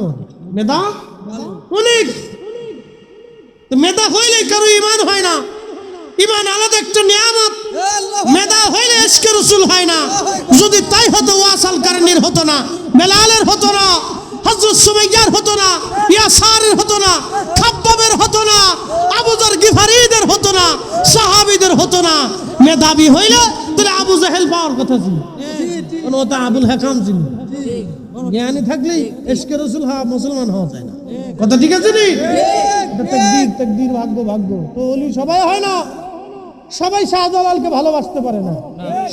অনেক। মেধা হইলে কারো ইমান হয় না, ইমান আলাদা একটা নিয়ামত। মেধা হইলে ইশকে রাসূল হয় না। যদি তাই হতো ওয়াসাল কারণীর হতো না, বেলালের হতো না, হযরত সুমাইয়ার হতো না, ইয়াসারের হতো না, খাব্বাবের হতো না, আবু যর গিফারিদের হতো না, সাহাবীদের হতো না। মেধাবী হইলে তাহলে আবু জাহেল পাওয়ার কথা ছিল, কারণ ওটা আবুল হাকাম ছিল। জ্ঞানী থাকলে ইশকে রাসূল হওয়া, মুসলমান হওয়া যায় না। কথা ঠিক আছে নি? তাকদীর ভাগ্য। তো ওলি সবাই হয় না, সবাই শাহজালালকে ভালোবাসতে পারে না।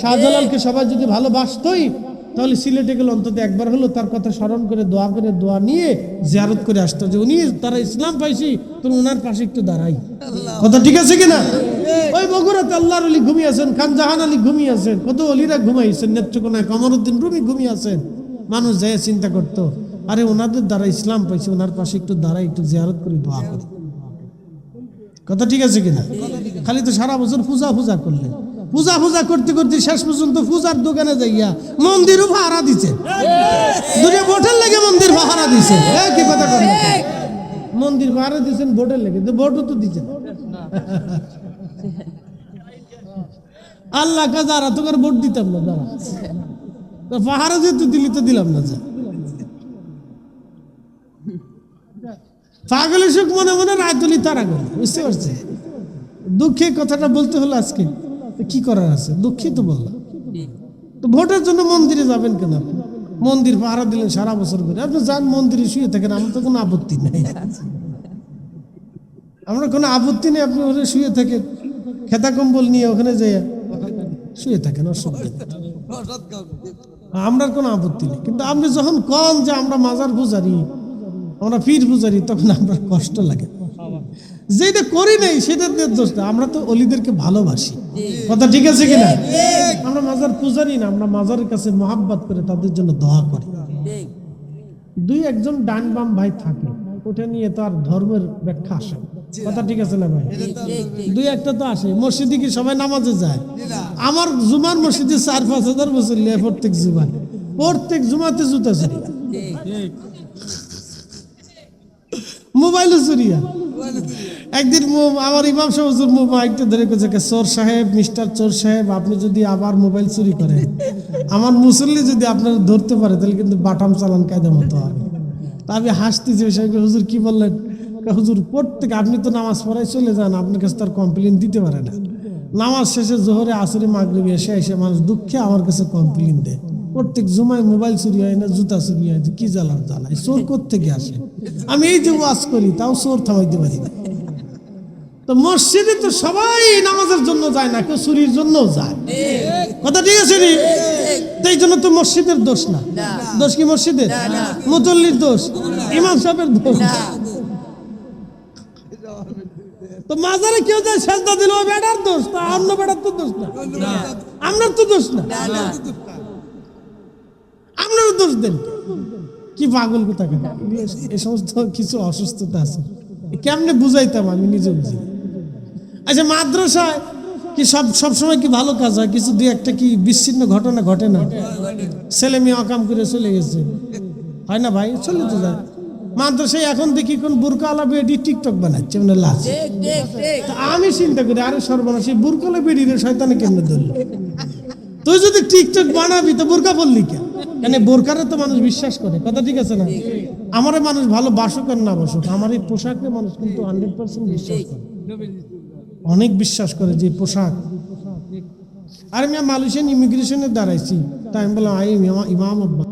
শাহজালালকে সবাই যদি ভালোবাসতোই তাহলে সিলেটে গেলে অন্তত একবার হলো তার কথা স্মরণ করে দোয়া নিয়ে জিয়ারত করে আসতো, যে উনি তারা ইসলাম পাইছি, তুমি ওনার পাশে একটু দাঁড়াই। কথা ঠিক আছে কিনা? ওই বগুড়াতে আল্লাহর আলী ঘুমিয়ে আছেন, খান জাহান আলী ঘুমিয়ে আছেন, কত অলিরা ঘুমাইছেন, নেত্রকোনায় কমরউদ্দিন রুমি ঘুমিয়ে আছেন। মানুষ যায় চিন্তা করতো, আরে ওনাদের দ্বারা ইসলাম পাইছে, ওনার পাশে একটু দাঁড়াই, একটু জিয়ারত করে দোয়া করি। কথা ঠিক আছে কিনা? খালি তো সারা বছর পূজা করলেন, পূজা করতে করতে শেষ পর্যন্ত পূজার দোকানে যাইয়া মন্দিরও ভাড়া দিচ্ছে, দুটো ভোটের লেগে মন্দির ভাড়া দিছে। কি কথা করেন? মন্দির ভাড়া দিচ্ছেন ভোটের লেগে, ভোটও তো দিচ্ছেন। আল্লাহ কা যারা তোকে ভোট দিতাম না, যারা পাহাড়ে যেহেতু দিলি তো দিলাম না। যা পাগলের সুখ মনে মনে রায়তুলি তারা করে, বুঝতে পারছি। দুঃখে কথাটা বলতে হলো আজকে, কি করার আছে, দুঃখী তো বললাম। তো ভোটের জন্য মন্দিরে যাবেন কেন? আপনি মন্দির পাহারা দিলেন সারা বছর করে, আপনি যান মন্দিরে শুয়ে থাকেন, আমার তো কোনো আপত্তি নেই, আমরা কোনো আপত্তি নেই। আপনি ওখানে শুয়ে থাকেন, খেতা কম্বল নিয়ে ওখানে যাই শুয়ে থাকেন, অসুবিধা, আমরা কোনো আপত্তি নেই। কিন্তু আপনি যখন কন যে আমরা মাজার পূজারি, আমরা পীর পূজারি, তখন আমরা কষ্ট লাগে। যেটা করি নাই সেটা দোষ না, আমরা তো অলিদেরকে ভালোবাসি। কথা ঠিক আছে কিনা? আমরা মাজার পূজারি না, আমরা মাজারের কাছে মহাব্বত করে তাদের জন্য দোয়া করি। দুই একজন ডান বাম ভাই থাকে, ওটা নিয়ে তো আর ধর্মের ব্যাখ্যা আসে। কথা ঠিক আছে না ভাই? দুই একটা তো আসে। মসজিদে কি সবাই নামাজে যায়? আমার জুমার মসজিদে 4-5 হাজার বছর লিয়ে প্রত্যেক জুমাতে জুতা চুরি, মোবাইলও চুরিয়া। একদিন আমার ইমাম সাহেব মাইকটা ধরে কেছে, চোর সাহেব, মিস্টার চোর সাহেব, আপনি যদি আবার মোবাইল চুরি করেন, আমার মুসল্লি যদি আপনারা ধরতে পারে তাহলে কিন্তু বাটাম চালান কায়দা মতো হবে। তা আমি হাসতেছি, হুজুর কি বললেন? হুজুর প্রত্যেক, আপনি তো নামাজ পড়াই চলে যান, আপনার কাছে তার কমপ্লেন দিতে পারে না। নামাজ শেষে জোহরে আসরে মাগরিবে এসে মানুষ দুঃখে আমার কাছে কমপ্লেন দেয়, প্রত্যেক জুমায় মোবাইল চুরি হয় না, জুতা চুরি হয়, কি জ্বালায়, চোর কোত্থেকে আসে? আমি এই যে ওয়াজ করি তাও চোর থামাইতে পারি না। তো মসজিদে তো সবাই নামাজের জন্য যায় না, কেউ চুরির জন্যও যায়। কথা ঠিক আছে নি? এই জন্য তো মসজিদের দোষ না। দোষ কি মসজিদের? মুতল্লির দোষ, ইমাম সাহেবের দোষ। তো মাজারে কেউ যায় সেজদা দিল, ওই বেটার দোষ, তা অন্য বেটার তো দোষ না, আপনার তো দোষ না, আপনারও দোষ দেন। কি পাগল কোথাকে! এই সমস্ত কিছু অসুস্থতা আছে, কেমনে বুঝাইতাম আমি নিজে বুঝি। আচ্ছা, মাদ্রাসায় কি সব সময় কি ভালো কাজ হয়? কিছু দুই একটা কি বিচ্ছিন্ন ঘটনা ঘটে না? ছেলে মেয়ে অকাম করে চলে গেছে, হয় না ভাই? চলে তো যায়। মাদ্রাসায় এখন দেখি কোন বুরকাওয়ালা বেডি টিকটক বানাচ্ছে, মানে লাশ। তা আমি চিন্তা করি, আরে সর্বনাশ, এই বুরকাওয়ালা বেডিরে শয়তানে কেমনে ধরলো? তুই যদি টিকটক বানাবি তো বোরকা বললি কেন? কেন বোরকারে তো মানুষ বিশ্বাস করে, কথা ঠিক আছে না? আমারে মানুষ ভালো বাসুক আর না বাসুক, আমার এই পোশাকে মানুষ কিন্তু 100% বিশ্বাস করে, অনেক বিশ্বাস করে যে পোশাক। আর আমি মালয়েশিয়ান ইমিগ্রেশনে দাঁড়াইছি, তাই আমি বললাম আই ইমাম আব্বা,